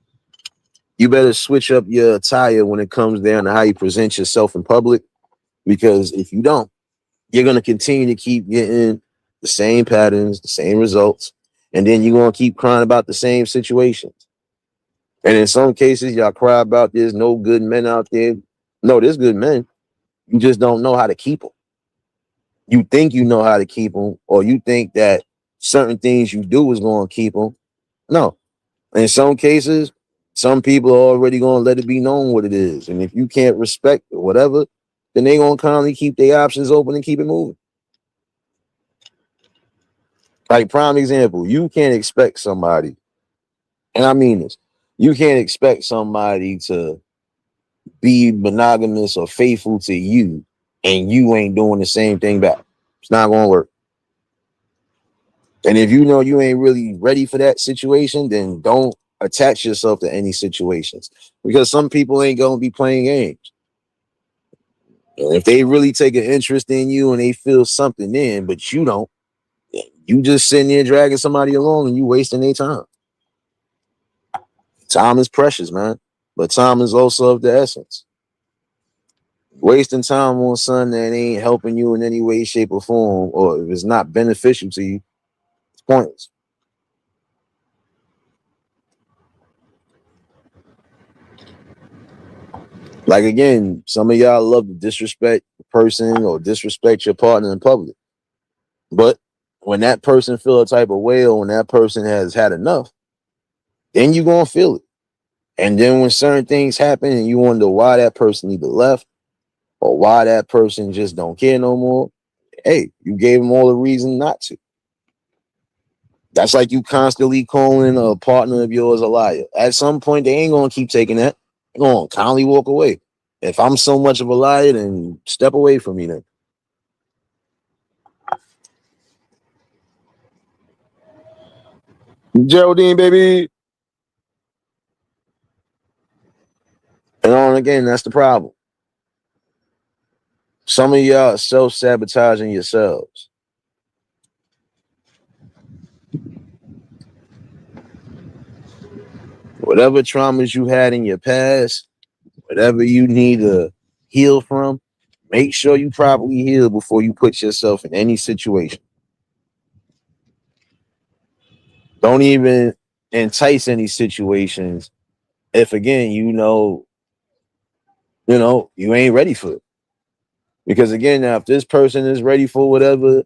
You better switch up your attire when it comes down to how you present yourself in public. Because if you don't, you're going to continue to keep getting the same patterns, the same results. And then you're going to keep crying about the same situations. And in some cases, y'all cry about there's no good men out there. No, there's good men. You just don't know how to keep them. You think you know how to keep them, or you think that certain things you do is going to keep them. No. In some cases, some people are already going to let it be known what it is. And if you can't respect or whatever, then they going to kindly keep their options open and keep it moving. Like, prime example, you can't expect somebody, and I mean this, you can't expect somebody to be monogamous or faithful to you and you ain't doing the same thing back. It's not going to work. And if you know you ain't really ready for that situation, then don't attach yourself to any situations, because some people ain't going to be playing games. And if they really take an interest in you and they feel something in, but you don't, you just sitting there dragging somebody along and you wasting their time. Time is precious, man. But time is also of the essence. Wasting time on something that ain't helping you in any way, shape, or form, or if it's not beneficial to you, it's pointless. Like, again, some of y'all love to disrespect a person or disrespect your partner in public. But when that person feel a type of way, or when that person has had enough, then you gonna feel it. And then when certain things happen and you wonder why that person either left or why that person just don't care no more, hey, you gave them all a reason not to. That's like you constantly calling a partner of yours a liar. At some point, they ain't gonna keep taking that. They're gonna kindly walk away. If I'm so much of a liar, then step away from me then. Geraldine, baby. And on again, that's the problem. Some of y'all are self-sabotaging yourselves. Whatever traumas you had in your past, whatever you need to heal from, make sure you properly heal before you put yourself in any situation. Don't even entice any situations if, again, you ain't ready for it. Because again, now if this person is ready for whatever,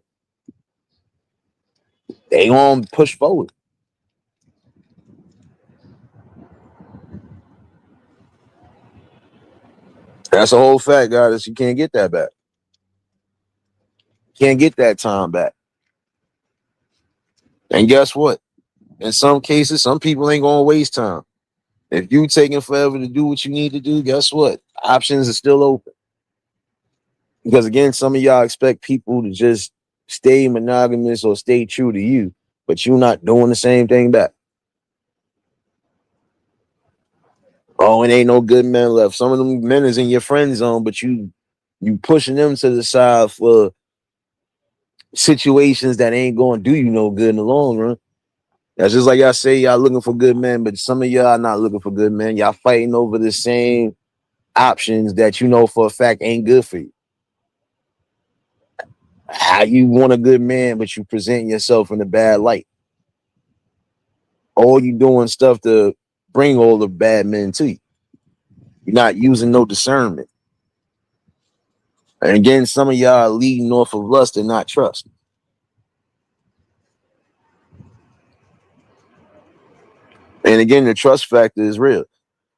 they gonna push forward. That's a whole fact, guys. You can't get that back. Can't get that time back. And guess what? In some cases, some people ain't gonna waste time. If you taking forever to do what you need to do, guess what? Options are still open. Because again, some of y'all expect people to just stay monogamous or stay true to you, but you're not doing the same thing back. Oh, it ain't no good men left. Some of them men is in your friend zone, but you pushing them to the side for situations that ain't going to do you no good in the long run. That's just like y'all say y'all looking for good men, but some of y'all not looking for good men. Y'all fighting over the same options that you know for a fact ain't good for you. How you want a good man, but you present yourself in a bad light. All you doing stuff to bring all the bad men to you. You're not using no discernment. And again, some of y'all are leading off of lust and not trust. And again, the trust factor is real,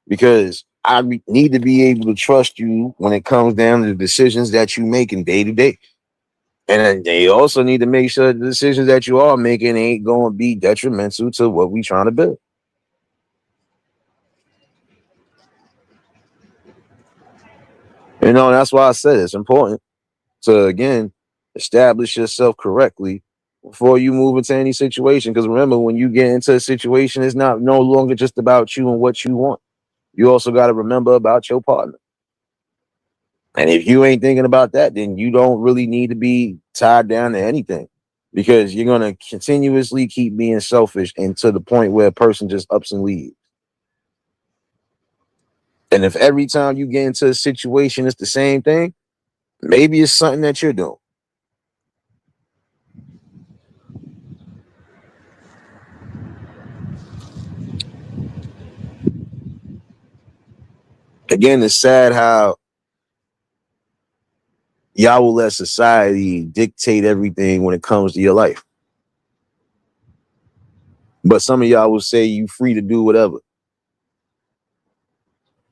because I need to be able to trust you when it comes down to the decisions that you make in day to day. And then they also need to make sure the decisions that you are making ain't going to be detrimental to what we trying to build. That's why I said it's important to, again, establish yourself correctly before you move into any situation. Because remember, when you get into a situation, it's not no longer just about you and what you want. You also got to remember about your partner. And if you ain't thinking about that, then you don't really need to be tied down to anything, because you're going to continuously keep being selfish and to the point where a person just ups and leaves. And if every time you get into a situation, it's the same thing, maybe it's something that you're doing. Again, it's sad how y'all will let society dictate everything when it comes to your life. But some of y'all will say you free to do whatever.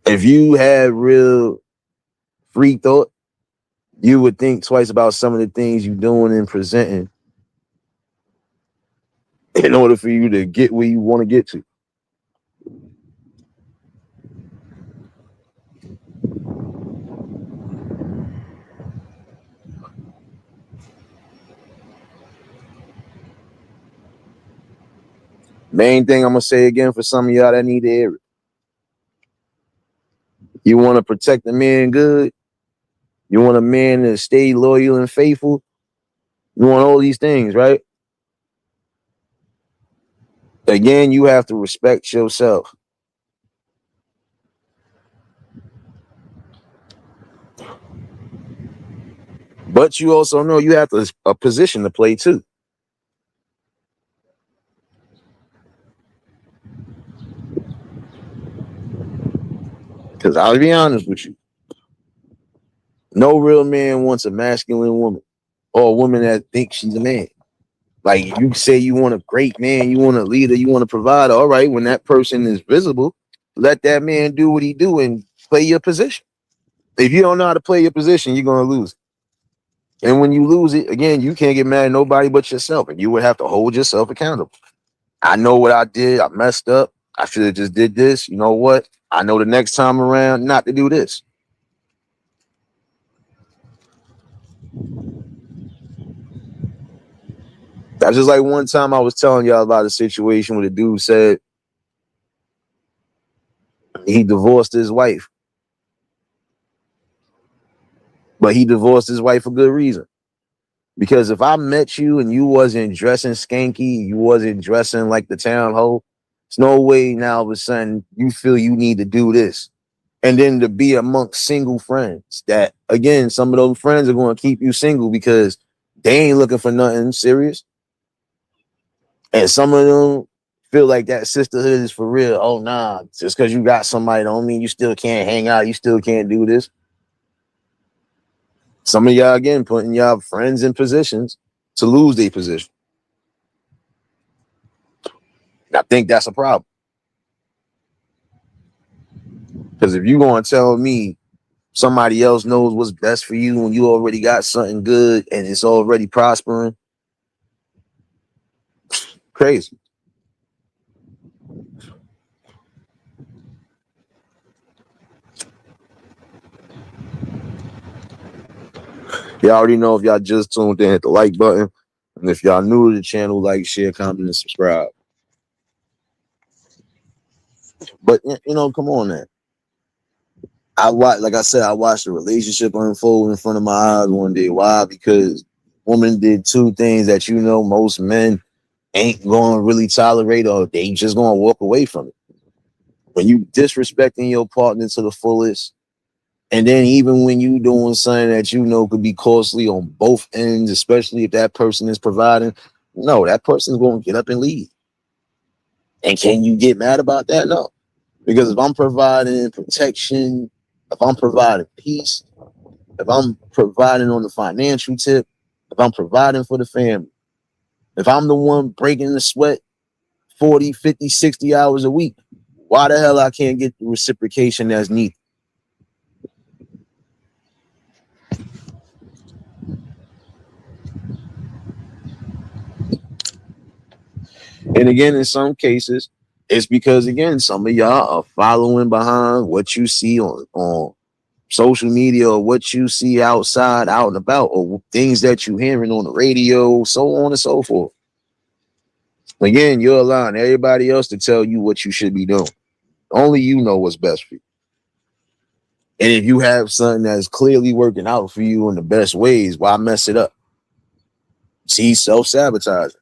If you had real free thought, you would think twice about some of the things you're doing and presenting in order for you to get where you want to get to. Main thing I'm gonna say again for some of y'all that need to hear it. You want to protect the man good. You want a man to stay loyal and faithful. You want all these things, right? Again, you have to respect yourself. But you also know you have a position to play too. Because I'll be honest with you, no real man wants a masculine woman or a woman that thinks she's a man. Like you say you want a great man, you want a leader, you want a provider. All right, when that person is visible, let that man do what he do and play your position. If you don't know how to play your position, you're gonna lose it. And when you lose it, again, you can't get mad at nobody but yourself, and you would have to hold yourself accountable. I know what I did. I messed up. I should have just did this. You know what? I know the next time around not to do this. That's just like one time I was telling y'all about a situation where the dude said he divorced his wife, but he divorced his wife for good reason. Because if I met you and you wasn't dressing skanky, you wasn't dressing like the town hoe, there's no way now all of a sudden you feel you need to do this. And then to be amongst single friends that, again, some of those friends are going to keep you single because they ain't looking for nothing serious. And some of them feel like that sisterhood is for real. Oh, nah, just because you got somebody don't mean you still can't hang out. You still can't do this. Some of y'all, again, putting y'all friends in positions to lose their position. I think that's a problem. Because if you going to tell me somebody else knows what's best for you when you already got something good and it's already prospering, crazy. Y'all already know if y'all just tuned in, hit the like button. And if y'all new to the channel, like, share, comment, and subscribe. But, you know, come on, man. Like I said, I watched a relationship unfold in front of my eyes one day. Why? Because woman did two things that you know most men ain't going to really tolerate, or they just going to walk away from it. When you disrespecting your partner to the fullest, and then even when you doing something that you know could be costly on both ends, especially if that person is providing, no, that person's going to get up and leave. And can you get mad about that? No. Because if I'm providing protection, if I'm providing peace, if I'm providing on the financial tip, if I'm providing for the family, if I'm the one breaking the sweat 40, 50, 60 hours a week, why the hell I can't get the reciprocation that's needed? And again, in some cases, it's because, again, some of y'all are following behind what you see on social media or what you see outside, out and about, or things that you're hearing on the radio, so on and so forth. Again, you're allowing everybody else to tell you what you should be doing. Only you know what's best for you. And if you have something that's clearly working out for you in the best ways, why mess it up? See, self-sabotaging.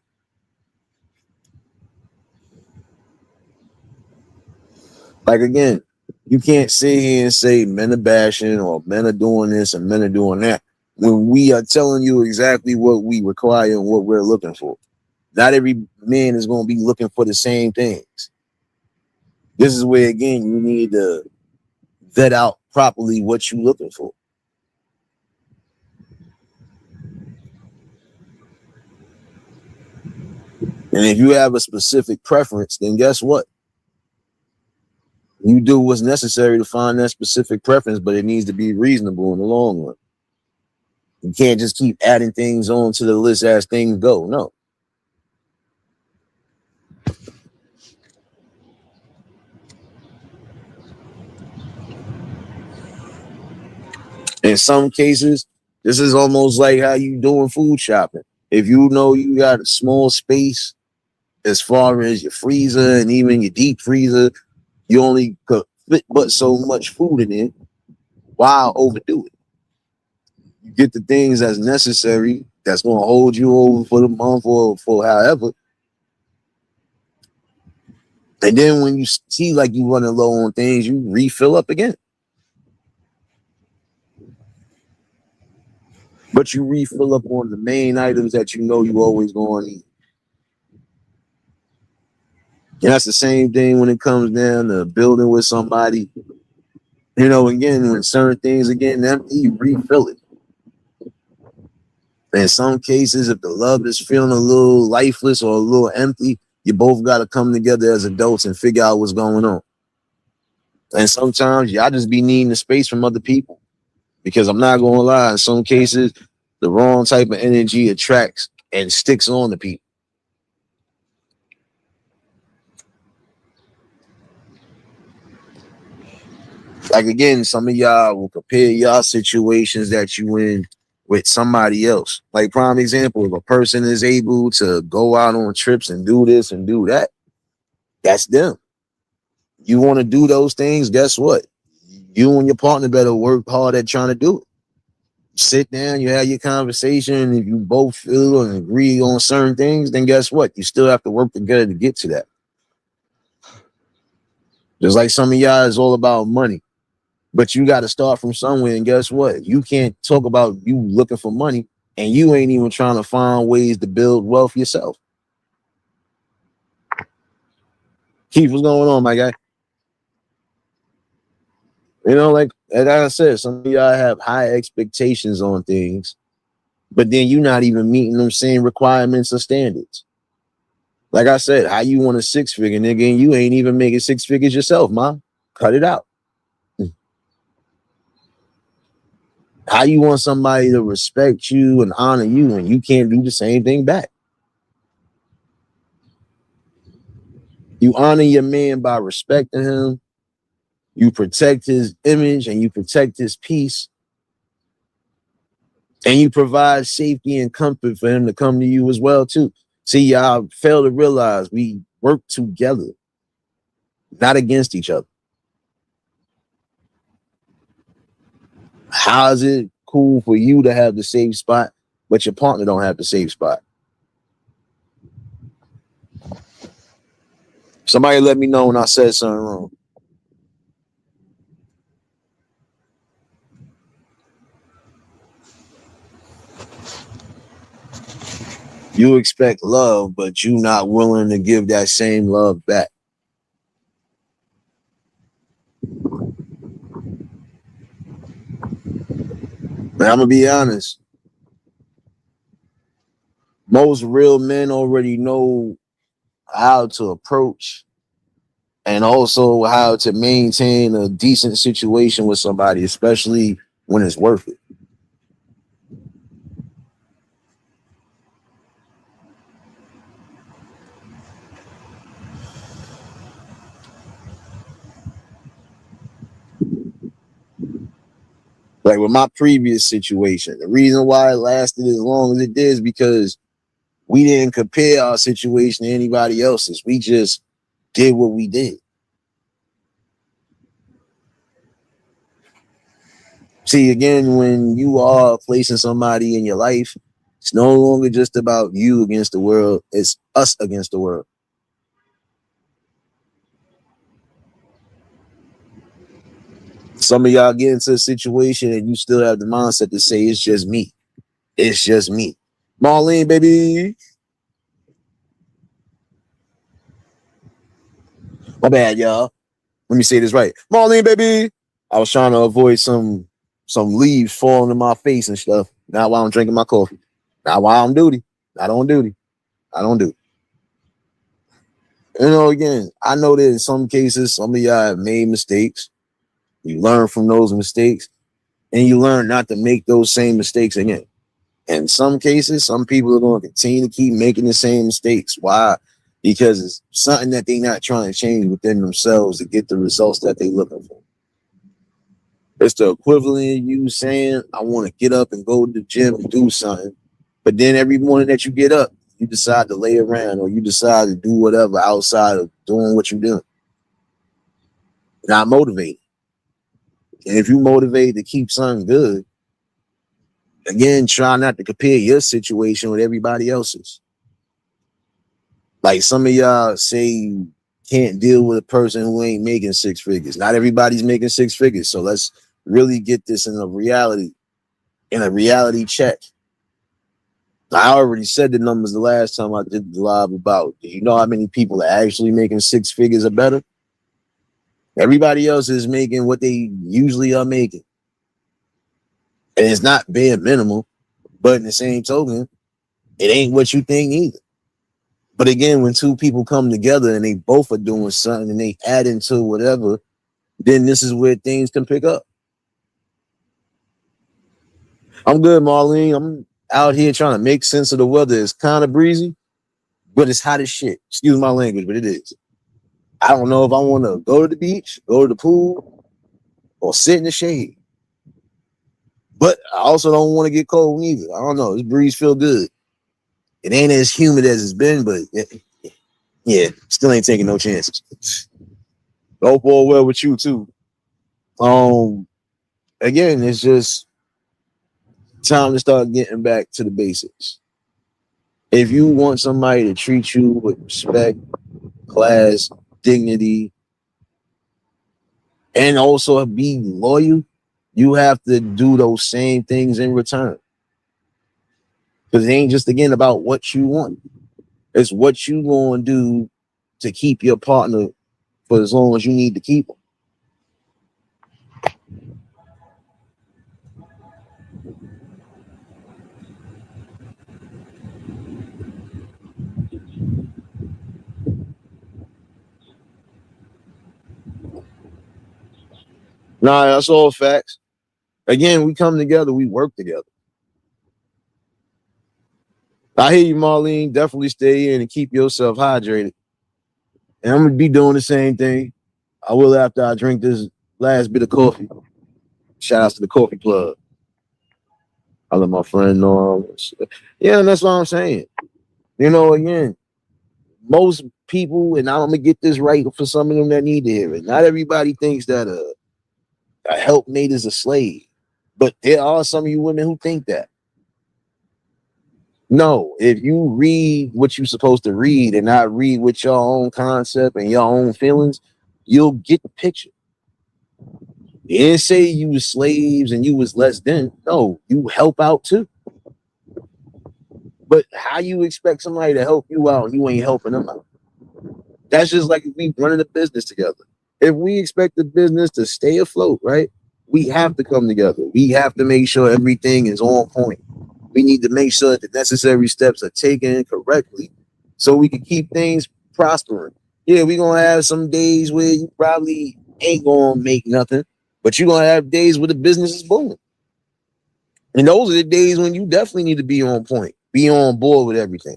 Like, again, you can't sit here and say men are bashing or men are doing this and men are doing that when we are telling you exactly what we require and what we're looking for. Not every man is going to be looking for the same things. This is where, again, you need to vet out properly what you're looking for. And if you have a specific preference, then guess what? You do what's necessary to find that specific preference, but it needs to be reasonable in the long run. You can't just keep adding things on to the list as things go. No. In some cases, this is almost like how you doing food shopping. If you know you got a small space as far as your freezer and even your deep freezer, you only could fit but so much food in it. Why overdo it? You get the things that's necessary that's going to hold you over for the month or for however. And then when you see like you running low on things, you refill up again. But you refill up on the main items that you know you always going to eat. And that's the same thing when it comes down to building with somebody. You know, again, when certain things are getting empty, you refill it. In some cases, if the love is feeling a little lifeless or a little empty, you both got to come together as adults and figure out what's going on. And sometimes y'all just be needing the space from other people. Because I'm not going to lie, in some cases, the wrong type of energy attracts and sticks on to people. Like, again, some of y'all will compare y'all situations that you in with somebody else. Like, prime example, if a person is able to go out on trips and do this and do that, that's them. You want to do those things, guess what? You and your partner better work hard at trying to do it. Sit down, you have your conversation. If you both feel and agree on certain things, then guess what? You still have to work together to get to that. Just like some of y'all is all about money. But you got to start from somewhere, and guess what? You can't talk about you looking for money, and you ain't even trying to find ways to build wealth yourself. Keith, what's going on, my guy? You know, like I said, some of y'all have high expectations on things, but then you're not even meeting them same requirements or standards. Like I said, how you want a six-figure nigga and you ain't even making six figures yourself, ma? Cut it out. How you want somebody to respect you and honor you when you can't do the same thing back? You honor your man by respecting him. You protect his image and you protect his peace. And you provide safety and comfort for him to come to you as well, too. See, y'all fail to realize we work together, not against each other. How is it cool for you to have the safe spot, but your partner don't have the safe spot? Somebody let me know when I said something wrong. You expect love, but you not willing to give that same love back. And I'm gonna be honest. Most real men already know how to approach and also how to maintain a decent situation with somebody, especially when it's worth it. Like with my previous situation, the reason why it lasted as long as it did is because we didn't compare our situation to anybody else's. We just did what we did. See, again, when you are placing somebody in your life, it's no longer just about you against the world. It's us against the world. Some of y'all get into a situation and you still have the mindset to say, it's just me. It's just me. Marlene, baby. My bad, y'all. Let me say this right. Marlene, baby. I was trying to avoid some leaves falling in my face and stuff. Not while I'm drinking my coffee. Not while I'm duty. Not on duty. I don't do. Again, I know that in some cases, some of y'all have made mistakes. You learn from those mistakes, and you learn not to make those same mistakes again. In some cases, some people are going to continue to keep making the same mistakes. Why? Because it's something that they're not trying to change within themselves to get the results that they're looking for. It's the equivalent of you saying, I want to get up and go to the gym and do something. But then every morning that you get up, you decide to lay around or you decide to do whatever outside of doing what you're doing. Not motivated. And if you motivate to keep something good, again, try not to compare your situation with everybody else's. Like some of y'all say you can't deal with a person who ain't making six figures. Not everybody's making six figures. So let's really get this in a reality check. I already said the numbers the last time I did the live about. Do you know how many people are actually making six figures or better? Everybody else is making what they usually are making. And it's not bare minimum, but in the same token, it ain't what you think either. But again, when two people come together and they both are doing something and they add into whatever, then this is where things can pick up. I'm good, Marlene. I'm out here trying to make sense of the weather. It's kind of breezy, but it's hot as shit. Excuse my language, but it is. I don't know if I want to go to the beach, go to the pool, or sit in the shade. But I also don't want to get cold neither. I don't know. This breeze feel good. It ain't as humid as it's been, but yeah, still ain't taking no chances. Hope all well with you too. Again, it's just time to start getting back to the basics. If you want somebody to treat you with respect, class, dignity, and also be loyal, you have to do those same things in return. Because it ain't just again about what you want. It's what you going to do to keep your partner for as long as you need to keep them. Nah, that's all facts. Again, we come together, we work together. I hear you, Marlene. Definitely stay in and keep yourself hydrated. And I'm gonna be doing the same thing. I will after I drink this last bit of coffee. Shout out to the coffee plug. I let my friend know. Yeah, and that's what I'm saying. Again, most people, and I'm gonna get this right for some of them that need to hear it. Not everybody thinks that a helpmate is a slave, but there are some of you women who think that. No, if you read what you're supposed to read and not read with your own concept and your own feelings, you'll get the picture. It didn't say you was slaves and you was less than. No, you help out too. But how you expect somebody to help you out and you ain't helping them out? That's just like if we running a business together. If we expect the business to stay afloat, right? We have to come together. We have to make sure everything is on point. We need to make sure that the necessary steps are taken correctly so we can keep things prospering. Yeah, we're going to have some days where you probably ain't going to make nothing, but you're going to have days where the business is booming. And those are the days when you definitely need to be on point, be on board with everything.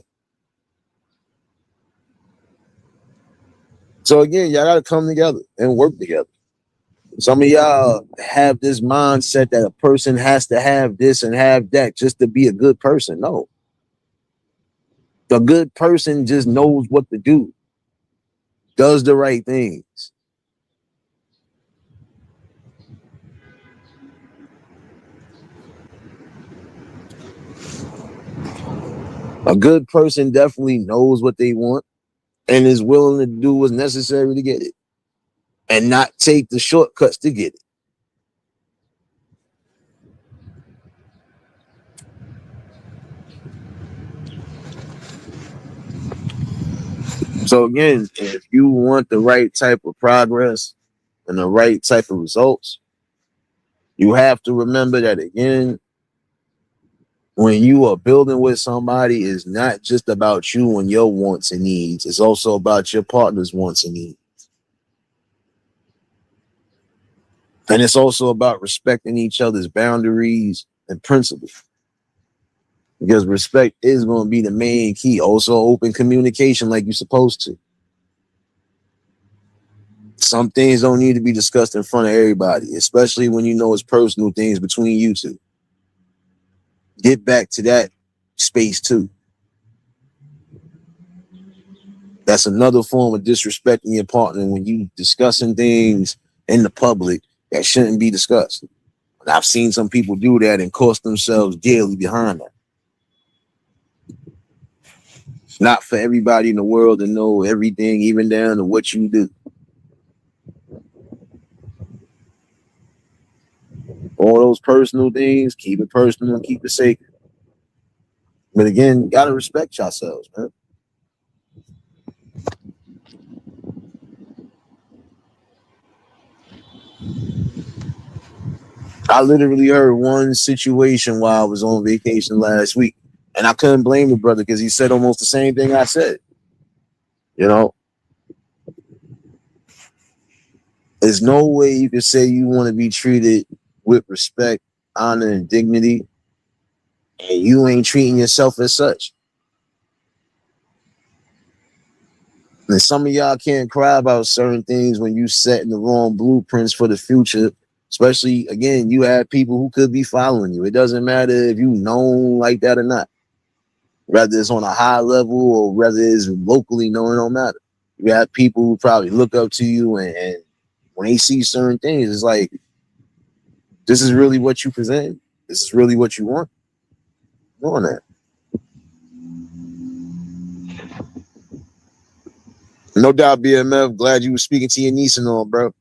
So again, y'all got to come together and work together. Some of y'all have this mindset that a person has to have this and have that just to be a good person. No. The good person just knows what to do, does the right things. A good person definitely knows what they want and is willing to do what's necessary to get it and not take the shortcuts to get it. So again, if you want the right type of progress and the right type of results, you have to remember that again, when you are building with somebody, it's not just about you and your wants and needs. It's also about your partner's wants and needs. And it's also about respecting each other's boundaries and principles. Because respect is going to be the main key. Also, open communication like you're supposed to. Some things don't need to be discussed in front of everybody, especially when you know it's personal things between you two. Get back to that space too. That's another form of disrespecting your partner when you discussing things in the public that shouldn't be discussed. And I've seen some people do that and cost themselves dearly behind that. It's not for everybody in the world to know everything, even down to what you do. All those personal things, keep it personal, keep it sacred. But again, you gotta respect yourselves, man. I literally heard one situation while I was on vacation last week, and I couldn't blame the brother because he said almost the same thing I said. You know, there's no way you can say you want to be treated with respect, honor, and dignity, and you ain't treating yourself as such. And some of y'all can't cry about certain things when you setting the wrong blueprints for the future. Especially, again, you have people who could be following you. It doesn't matter if you known like that or not. Whether it's on a high level or whether it's locally known, it don't matter. You have people who probably look up to you, and when they see certain things, it's like, this is really what you present. This is really what you want. Doing that. No doubt, BMF. Glad you were speaking to your niece and all, bro.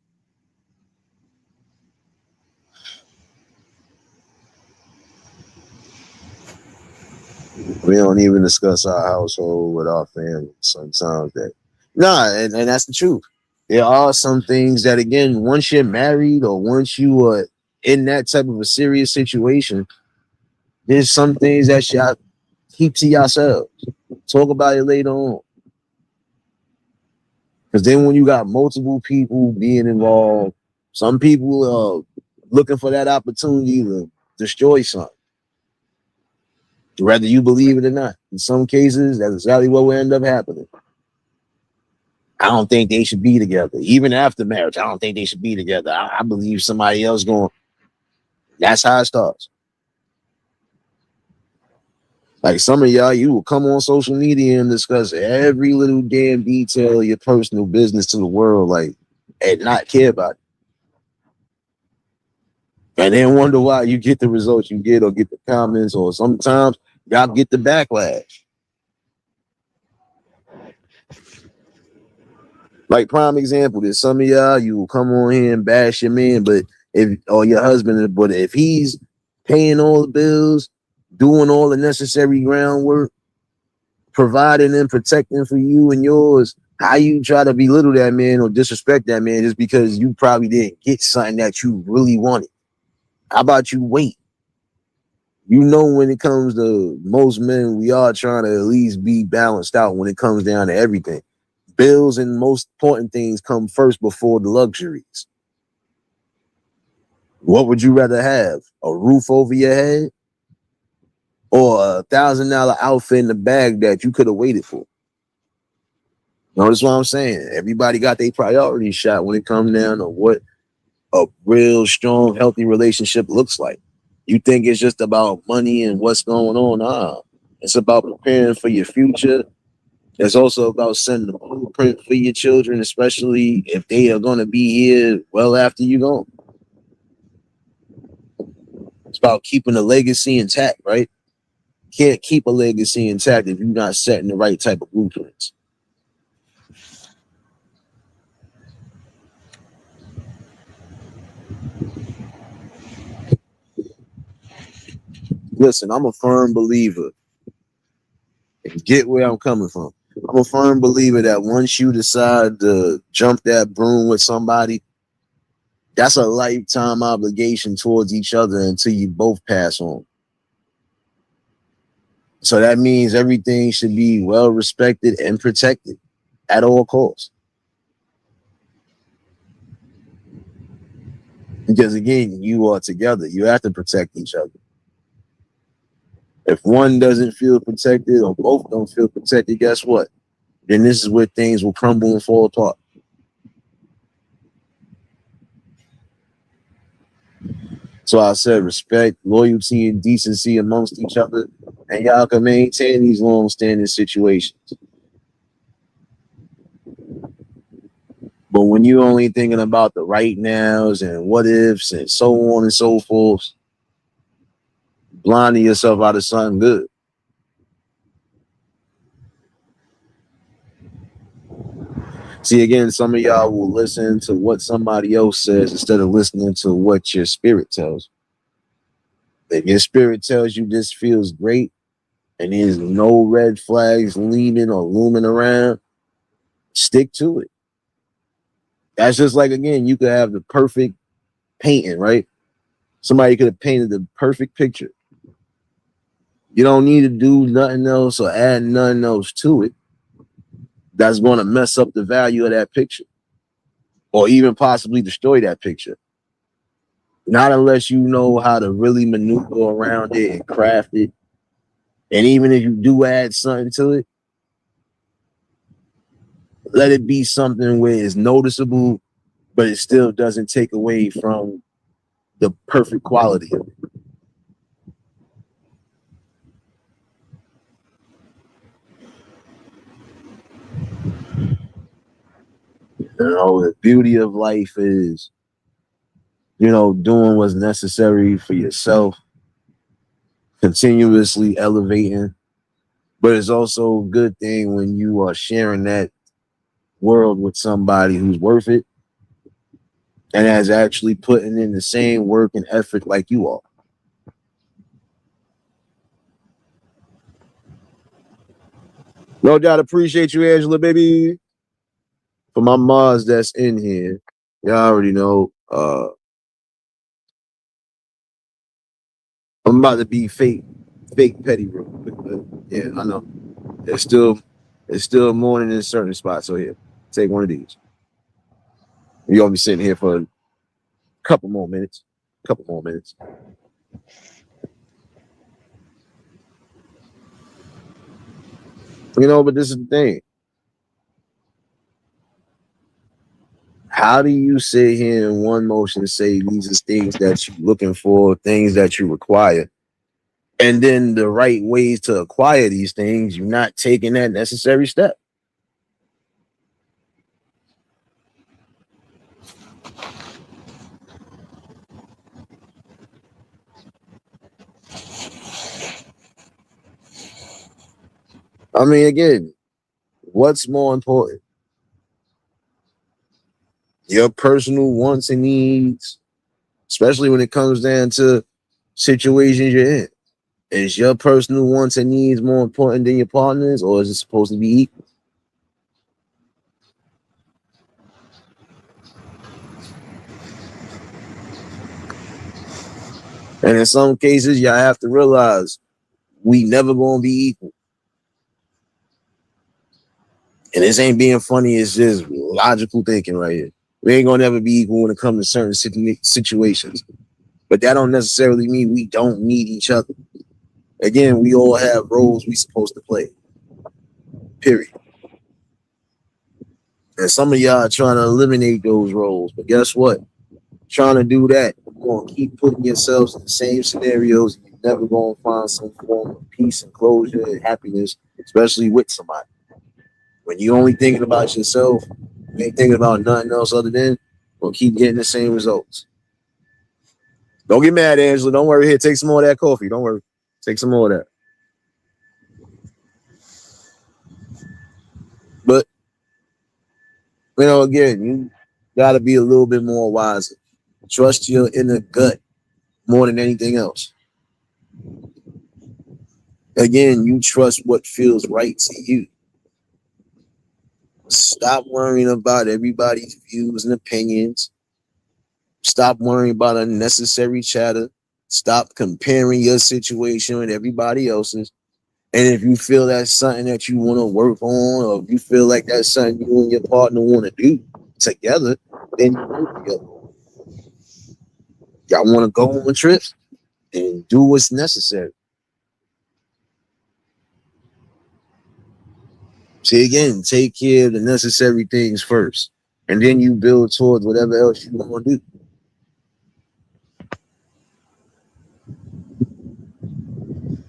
We don't even discuss our household with our family sometimes. And that's the truth. There are some things that, again, once you're married or once you are in that type of a serious situation, there's some things that y'all keep to yourselves. Talk about it later on. Because then when you got multiple people being involved, some people are looking for that opportunity to destroy something, whether you believe it or not. In some cases, that's exactly what will end up happening. I don't think they should be together. Even after marriage, I don't think they should be together. I believe somebody else going. That's how it starts. Like some of y'all, you will come on social media and discuss every little damn detail of your personal business to the world, like, and not care about it. And then wonder why you get the results you get or get the comments, or sometimes y'all get the backlash. Like prime example, there's some of y'all, you will come on here and bash your man, but or your husband, but if he's paying all the bills, doing all the necessary groundwork, providing and protecting for you and yours, how you try to belittle that man or disrespect that man just because you probably didn't get something that you really wanted? How about you wait? You know, when it comes to most men, we are trying to at least be balanced out when it comes down to everything. Bills and most important things come first before the luxuries. What would you rather have? A roof over your head or $1,000 outfit in the bag that you could have waited for? Notice what I'm saying. Everybody got their priorities shot when it comes down to what a real strong, healthy relationship looks like. You think it's just about money and what's going on? Nah, it's about preparing for your future. It's also about setting the blueprint for your children, especially if they are going to be here well after you gone. It's about keeping a legacy intact, right? You can't keep a legacy intact if you're not setting the right type of blueprints. Listen, I'm a firm believer. Get where I'm coming from. I'm a firm believer that once you decide to jump that broom with somebody, that's a lifetime obligation towards each other until you both pass on. So that means everything should be well respected and protected at all costs. Because again, you are together. You have to protect each other. If one doesn't feel protected or both don't feel protected, guess what? Then this is where things will crumble and fall apart. So I said respect, loyalty, and decency amongst each other, and y'all can maintain these long-standing situations. But when you're only thinking about the right nows and what ifs and so on and so forth, blinding yourself out of something good. See, again, some of y'all will listen to what somebody else says instead of listening to what your spirit tells. If your spirit tells you this feels great and there's no red flags leaning or looming around, stick to it. That's just like, again, you could have the perfect painting, right? Somebody could have painted the perfect picture. You don't need to do nothing else or add nothing else to it that's going to mess up the value of that picture or even possibly destroy that picture. Not unless you know how to really maneuver around it and craft it. And even if you do add something to it, let it be something where it's noticeable, but it still doesn't take away from the perfect quality of it. The beauty of life is, doing what's necessary for yourself, continuously elevating. But it's also a good thing when you are sharing that world with somebody who's worth it and has actually putting in the same work and effort like you are. No doubt appreciate you, Angela, baby. For my mods that's in here, y'all already know. I'm about to be fake petty real quick, but yeah, I know. It's still morning in certain spots. So here, take one of these. You're gonna be sitting here for a couple more minutes. Couple more minutes. But this is the thing. How do you sit here in one motion say these are things that you're looking for, things that you require, and then the right ways to acquire these things, you're not taking that necessary step? I mean, again, what's more important? Your personal wants and needs, especially when it comes down to situations you're in. Is your personal wants and needs more important than your partner's, or is it supposed to be equal? And in some cases, y'all have to realize we never gonna be equal. And this ain't being funny, it's just logical thinking right here. We ain't gonna never be equal when it comes to certain situations. But that don't necessarily mean we don't need each other. Again, we all have roles we supposed to play. Period. And some of y'all are trying to eliminate those roles. But guess what? Trying to do that, you're gonna keep putting yourselves in the same scenarios. You're never gonna find some form of peace and closure and happiness, especially with somebody. When you only thinking about yourself, you ain't thinking about nothing else other than gonna keep getting the same results. Don't get mad, Angela. Don't worry. Here, take some more of that coffee. Don't worry. Take some more of that. But again, you gotta be a little bit more wiser. Trust your inner gut more than anything else. Again, you trust what feels right to you. Stop worrying about everybody's views and opinions. Stop worrying about unnecessary chatter. Stop comparing your situation with everybody else's. And if you feel that's something that you want to work on, or if you feel like that's something you and your partner want to do together, then you work together. Y'all want to go on trips and do what's necessary. See, again, take care of the necessary things first, and then you build towards whatever else you want to do.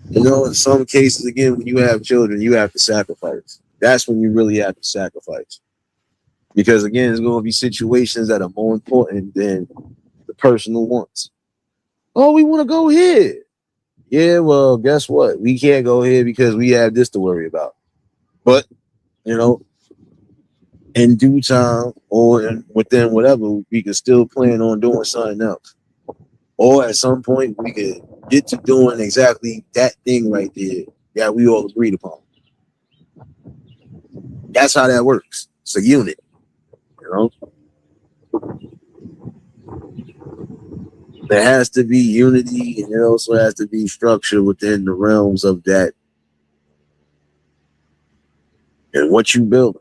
You know, in some cases, again, when you have children, you have to sacrifice. That's when you really have to sacrifice. Because again, there's going to be situations that are more important than the personal wants. Oh, we want to go here. Yeah, well, guess what? We can't go here because we have this to worry about. But, you know, in due time or within whatever, we can still plan on doing something else. Or at some point, we could get to doing exactly that thing right there that we all agreed upon. That's how that works. It's a unit, you know? There has to be unity, and there also has to be structure within the realms of that and what you build.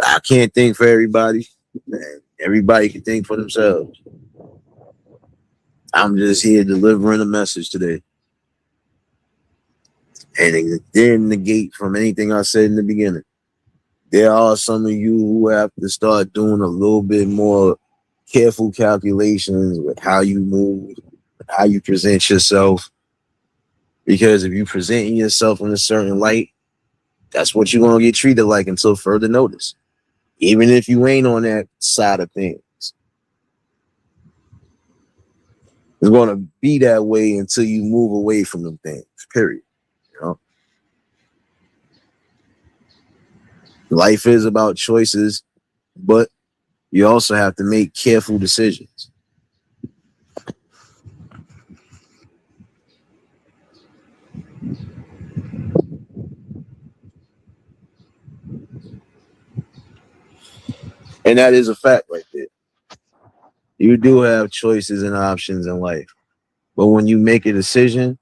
I can't think for everybody. Man, everybody can think for themselves. I'm just here delivering a message today. And it didn't negate from anything I said in the beginning. There are some of you who have to start doing a little bit more careful calculations with how you move, how you present yourself. Because if you presenting yourself in a certain light, that's what you're going to get treated like until further notice. Even if you ain't on that side of things. It's going to be that way until you move away from them things, period. You know? Life is about choices, but you also have to make careful decisions. And that is a fact right there. You do have choices and options in life. But when you make a decision,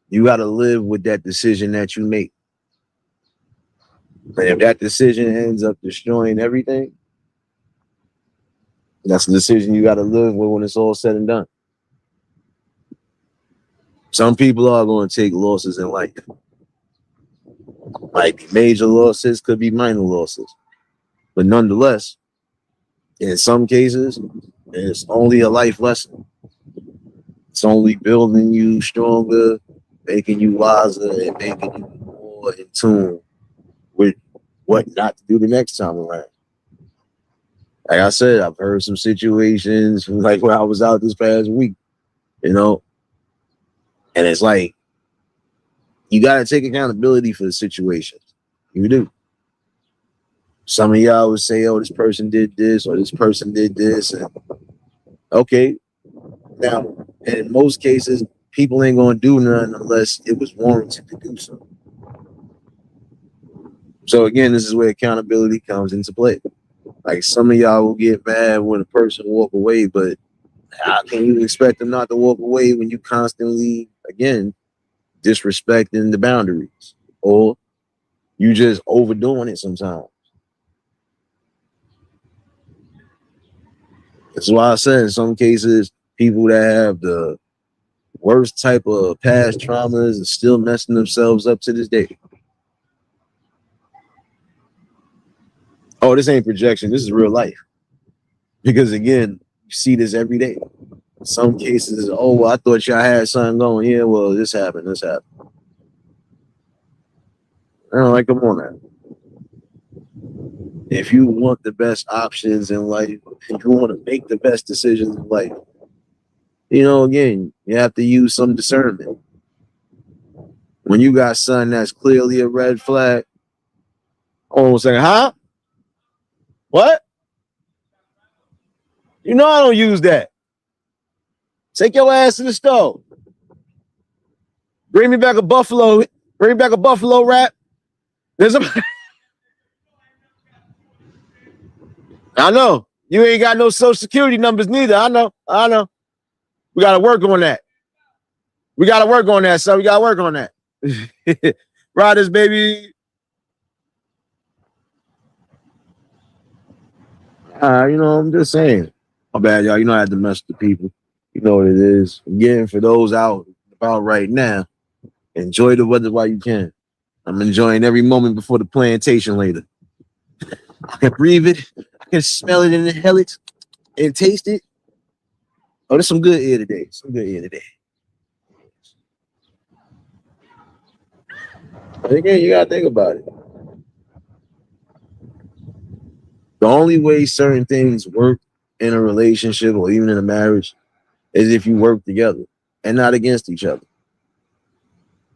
you got to live with that decision that you make. And if that decision ends up destroying everything, that's the decision you got to live with when it's all said and done. Some people are going to take losses in life. Might be major losses, could be minor losses. But nonetheless, in some cases, it's only a life lesson. It's only building you stronger, making you wiser, and making you more in tune with what not to do the next time around. Like I said, I've heard some situations like when I was out this past week, you know, and it's like you got to take accountability for the situation. You do. Some of y'all would say, oh, this person did this or this person did this. And okay. Now, in most cases, people ain't going to do nothing unless it was warranted to do so. So again, this is where accountability comes into play. Like some of y'all will get mad when a person walk away, but how can you expect them not to walk away when you constantly, again, disrespecting the boundaries or you just overdoing it sometimes? That's why I said in some cases, people that have the worst type of past traumas are still messing themselves up to this day. Oh, this ain't projection. This is real life. Because again, you see this every day. In some cases, oh, well, I thought y'all had something going. Yeah, well, this happened. This happened. I don't like, come on now. If you want the best options in life, if you want to make the best decisions in life, you know, again, you have to use some discernment. When you got something that's clearly a red flag, hold on a second, huh? What? You know I don't use that. Take your ass to the stove. Bring me back a buffalo. Bring me back a buffalo wrap. There's a. I know you ain't got no social security numbers neither. I know. We got to work on that. We gotta work on that, son. We gotta work on that. Riders, baby. I'm just saying. My bad, y'all. I had to mess with the people. You know what it is. Again, for those out about right now, enjoy the weather while you can. I'm enjoying every moment before the plantation later. I can breathe it. I can smell it and inhale it and taste it. Oh, there's some good air today. Some good air today. But again, you gotta think about it. The only way certain things work in a relationship or even in a marriage is if you work together and not against each other.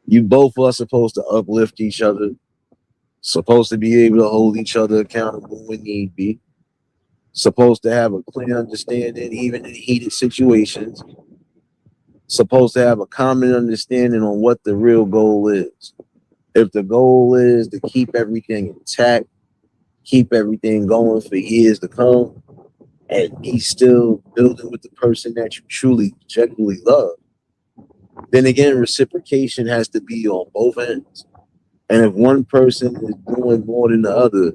You both are supposed to uplift each other, supposed to be able to hold each other accountable when need be, supposed to have a clear understanding even in heated situations, supposed to have a common understanding on what the real goal is. If the goal is to keep everything intact, keep everything going for years to come, and be still building with the person that you truly, genuinely love, then again, reciprocation has to be on both ends. And if one person is doing more than the other,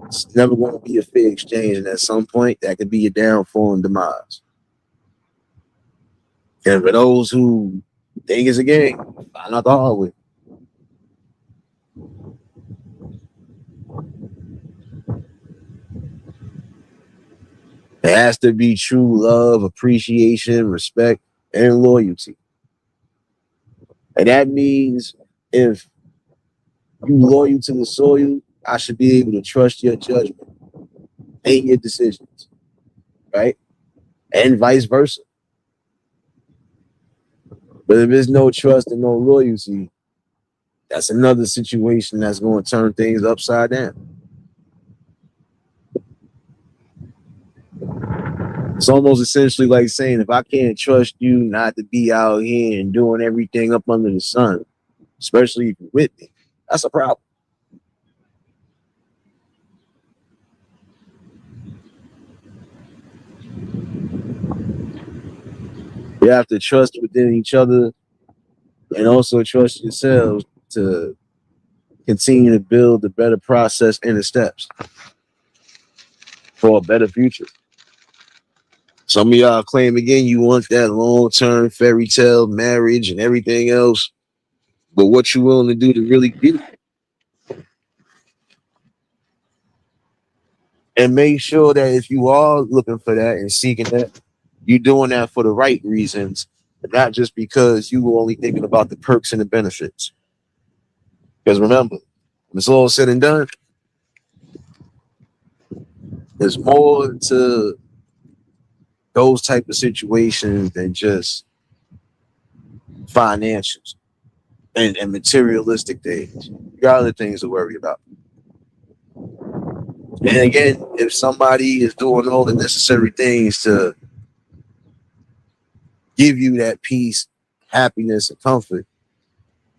it's never going to be a fair exchange. And at some point, that could be a downfall and demise. And for those who think it's a game, find out the hard way. There has to be true love, appreciation, respect, and loyalty. And that means if you loyal to the soil, I should be able to trust your judgment and your decisions, right? And vice versa. But if there's no trust and no loyalty, that's another situation that's going to turn things upside down. It's almost essentially like saying, if I can't trust you not to be out here and doing everything up under the sun, especially if you're with me, that's a problem. You have to trust within each other and also trust yourselves to continue to build the better process and the steps for a better future. Some of y'all claim again you want that long-term fairy tale marriage and everything else, but what you willing to do to really get it? And make sure that if you are looking for that and seeking that, you're doing that for the right reasons, but not just because you were only thinking about the perks and the benefits. Because remember, when it's all said and done, there's more to those type of situations than just financials and materialistic things. You got other things to worry about. And again, if somebody is doing all the necessary things to give you that peace, happiness, and comfort,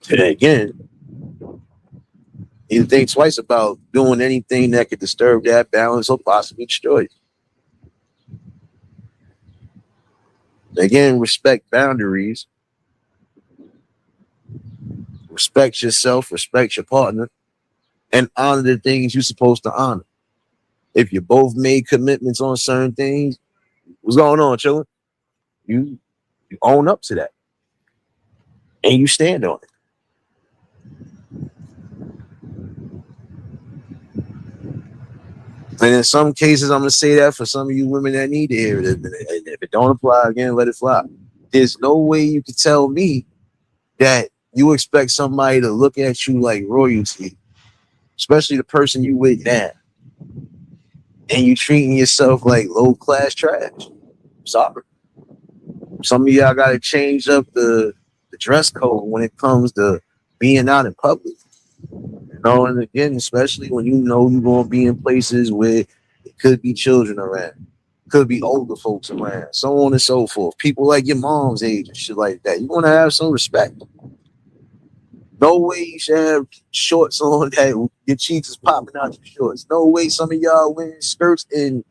then again, you think twice about doing anything that could disturb that balance or possibly destroy it. Again, respect boundaries, respect yourself, respect your partner, and honor the things you're supposed to honor. If you both made commitments on certain things, what's going on, children? You own up to that and you stand on it. And in some cases, I'm gonna say that for some of you women that need to hear it. And if it don't apply, again, let it fly. There's no way you can tell me that you expect somebody to look at you like royalty, especially the person you with now, and you treating yourself like low class trash. Sorry. Some of y'all gotta change up the dress code when it comes to being out in public. And again, especially when you know you're gonna be in places where it could be children around, could be older folks around, so on and so forth. People like your mom's age and shit like that. You wanna have some respect. No way you should have shorts on that your cheeks is popping out your shorts. No way some of y'all wearing skirts and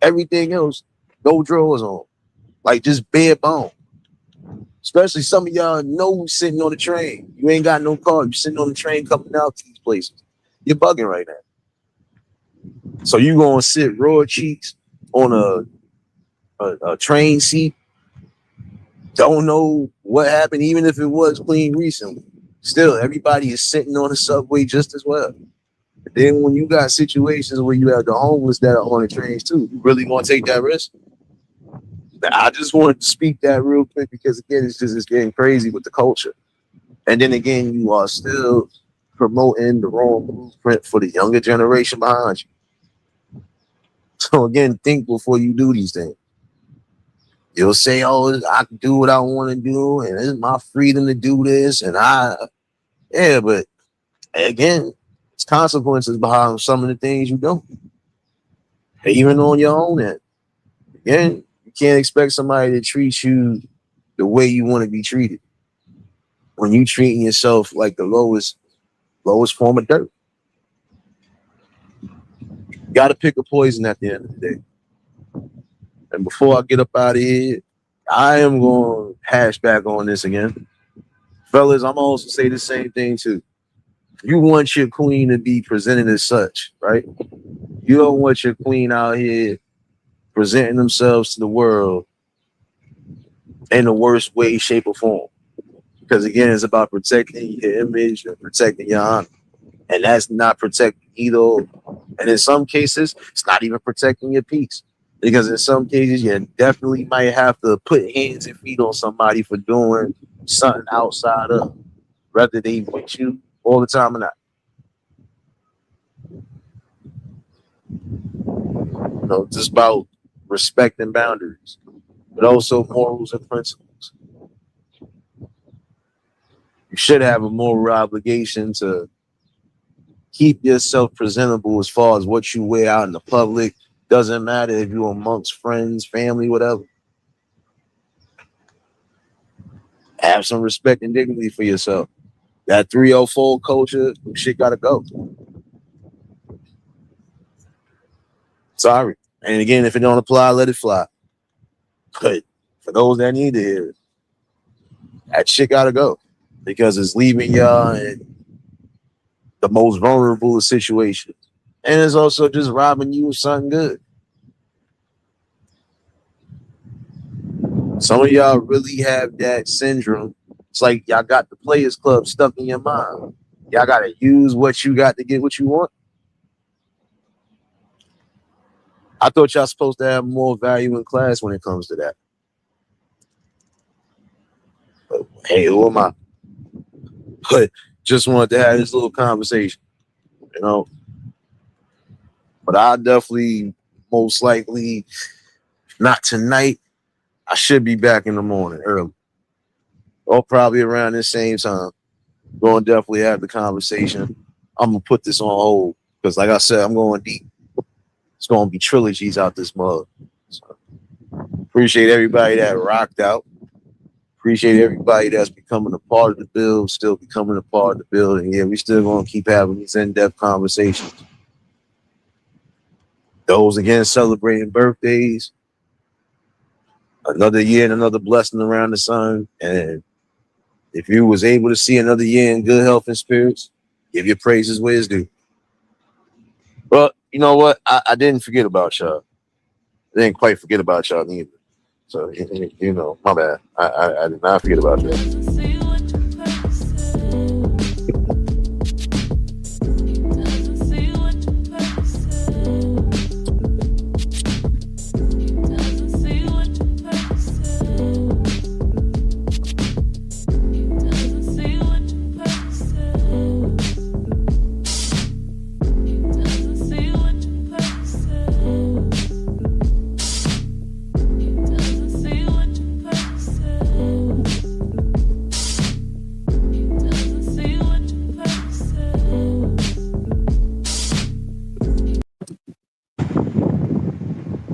everything else, no drawers on. Like just bare bone. Especially some of y'all know sitting on the train. You ain't got no car. You sitting on the train coming out to these places. You're bugging right now. So you gonna sit raw cheeks on a train seat? Don't know what happened, even if it was clean recently. Still, everybody is sitting on the subway just as well. Then when you got situations where you have the homeless that are on the trains too, you really gonna take that risk? I just wanted to speak that real quick because again, it's getting crazy with the culture. And then again, you are still promoting the wrong blueprint for the younger generation behind you. So again, think before you do these things. You'll say, "Oh, I can do what I want to do, and it's my freedom to do this." Yeah, but again, it's consequences behind some of the things you do, even on your own end. Again, you can't expect somebody to treat you the way you want to be treated when you treating yourself like the lowest form of dirt. You got to pick a poison at the end of the day. And before I get up out of here, I am going to hash back on this again. Fellas, I'm also say the same thing too. You want your queen to be presented as such, right? You don't want your queen out here presenting themselves to the world in the worst way, shape, or form. Because again, it's about protecting your image and protecting your honor. And that's not protecting either. And in some cases, it's not even protecting your peace. Because in some cases, you definitely might have to put hands and feet on somebody for doing something outside of, whether they with you all the time or not. Just about respecting boundaries, but also morals and principles. You should have a moral obligation to keep yourself presentable as far as what you wear out in the public. Doesn't matter if you're amongst friends, family, whatever. Have some respect and dignity for yourself. That 304 culture, shit gotta go. Sorry. And again, if it don't apply, let it fly. But for those that need to hear it, that shit gotta go. Because it's leaving y'all in the most vulnerable of situations. And it's also just robbing you of something good. Some of y'all really have that syndrome. It's like y'all got the Players Club stuck in your mind. Y'all got to use what you got to get what you want. I thought y'all supposed to have more value in class when it comes to that. But hey, who am I? But just wanted to have this little conversation, you know. But I definitely, most likely, not tonight. I should be back in the morning early, or probably around the same time. Going to definitely have the conversation. I'm gonna put this on hold because, like I said, I'm going deep. It's gonna be trilogies out this mug. So, appreciate everybody that rocked out. Appreciate everybody that's becoming a part of the build, still becoming a part of the build. And yeah, we still gonna keep having these in-depth conversations. Those again celebrating birthdays, another year and another blessing around the sun. And if you was able to see another year in good health and spirits, give your praises where it's due. Well, you know what? I didn't forget about y'all. I didn't quite forget about y'all neither. So, my bad. I did not forget about y'all.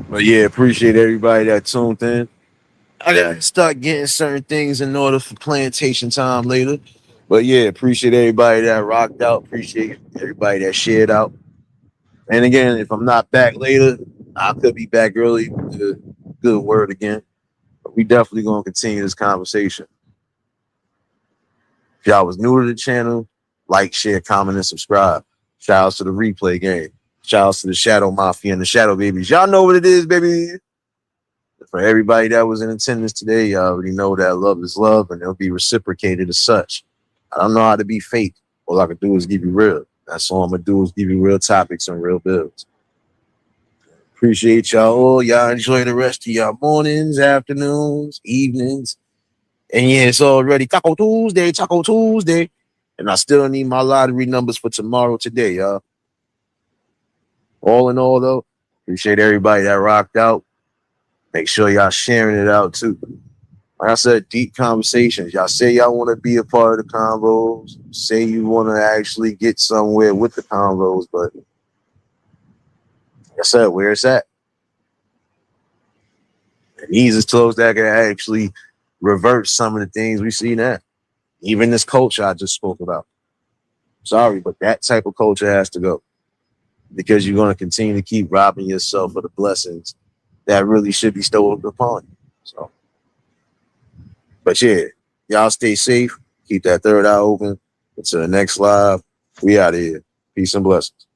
But yeah, appreciate everybody that tuned in. I gotta start getting certain things in order for plantation time later. But yeah, appreciate everybody that rocked out. Appreciate everybody that shared out. And again, if I'm not back later, I could be back early with a good word again. But we definitely gonna continue this conversation. If y'all was new to the channel, like, share, comment, and subscribe. Shout outs to the replay game. Shout outs to the Shadow Mafia and the Shadow Babies. Y'all know what it is, baby. For everybody that was in attendance today, y'all already know that love is love and it'll be reciprocated as such. I don't know how to be fake. All I can do is give you real. That's all I'm going to do is give you real topics and real builds. Appreciate y'all all. Y'all enjoy the rest of y'all mornings, afternoons, evenings. And yeah, it's already Taco Tuesday. And I still need my lottery numbers for tomorrow today, y'all. All in all, though, appreciate everybody that rocked out. Make sure y'all sharing it out, too. Like I said, deep conversations. Y'all say y'all want to be a part of the convos. Say you want to actually get somewhere with the convos. But like I said, where it's at. And these is close that can actually reverse some of the things we see now. Even this culture I just spoke about. Sorry, but that type of culture has to go. Because you're going to continue to keep robbing yourself of the blessings that really should be stolen upon you. So, but yeah, y'all stay safe. Keep that third eye open. Until the next live, we out of here. Peace and blessings.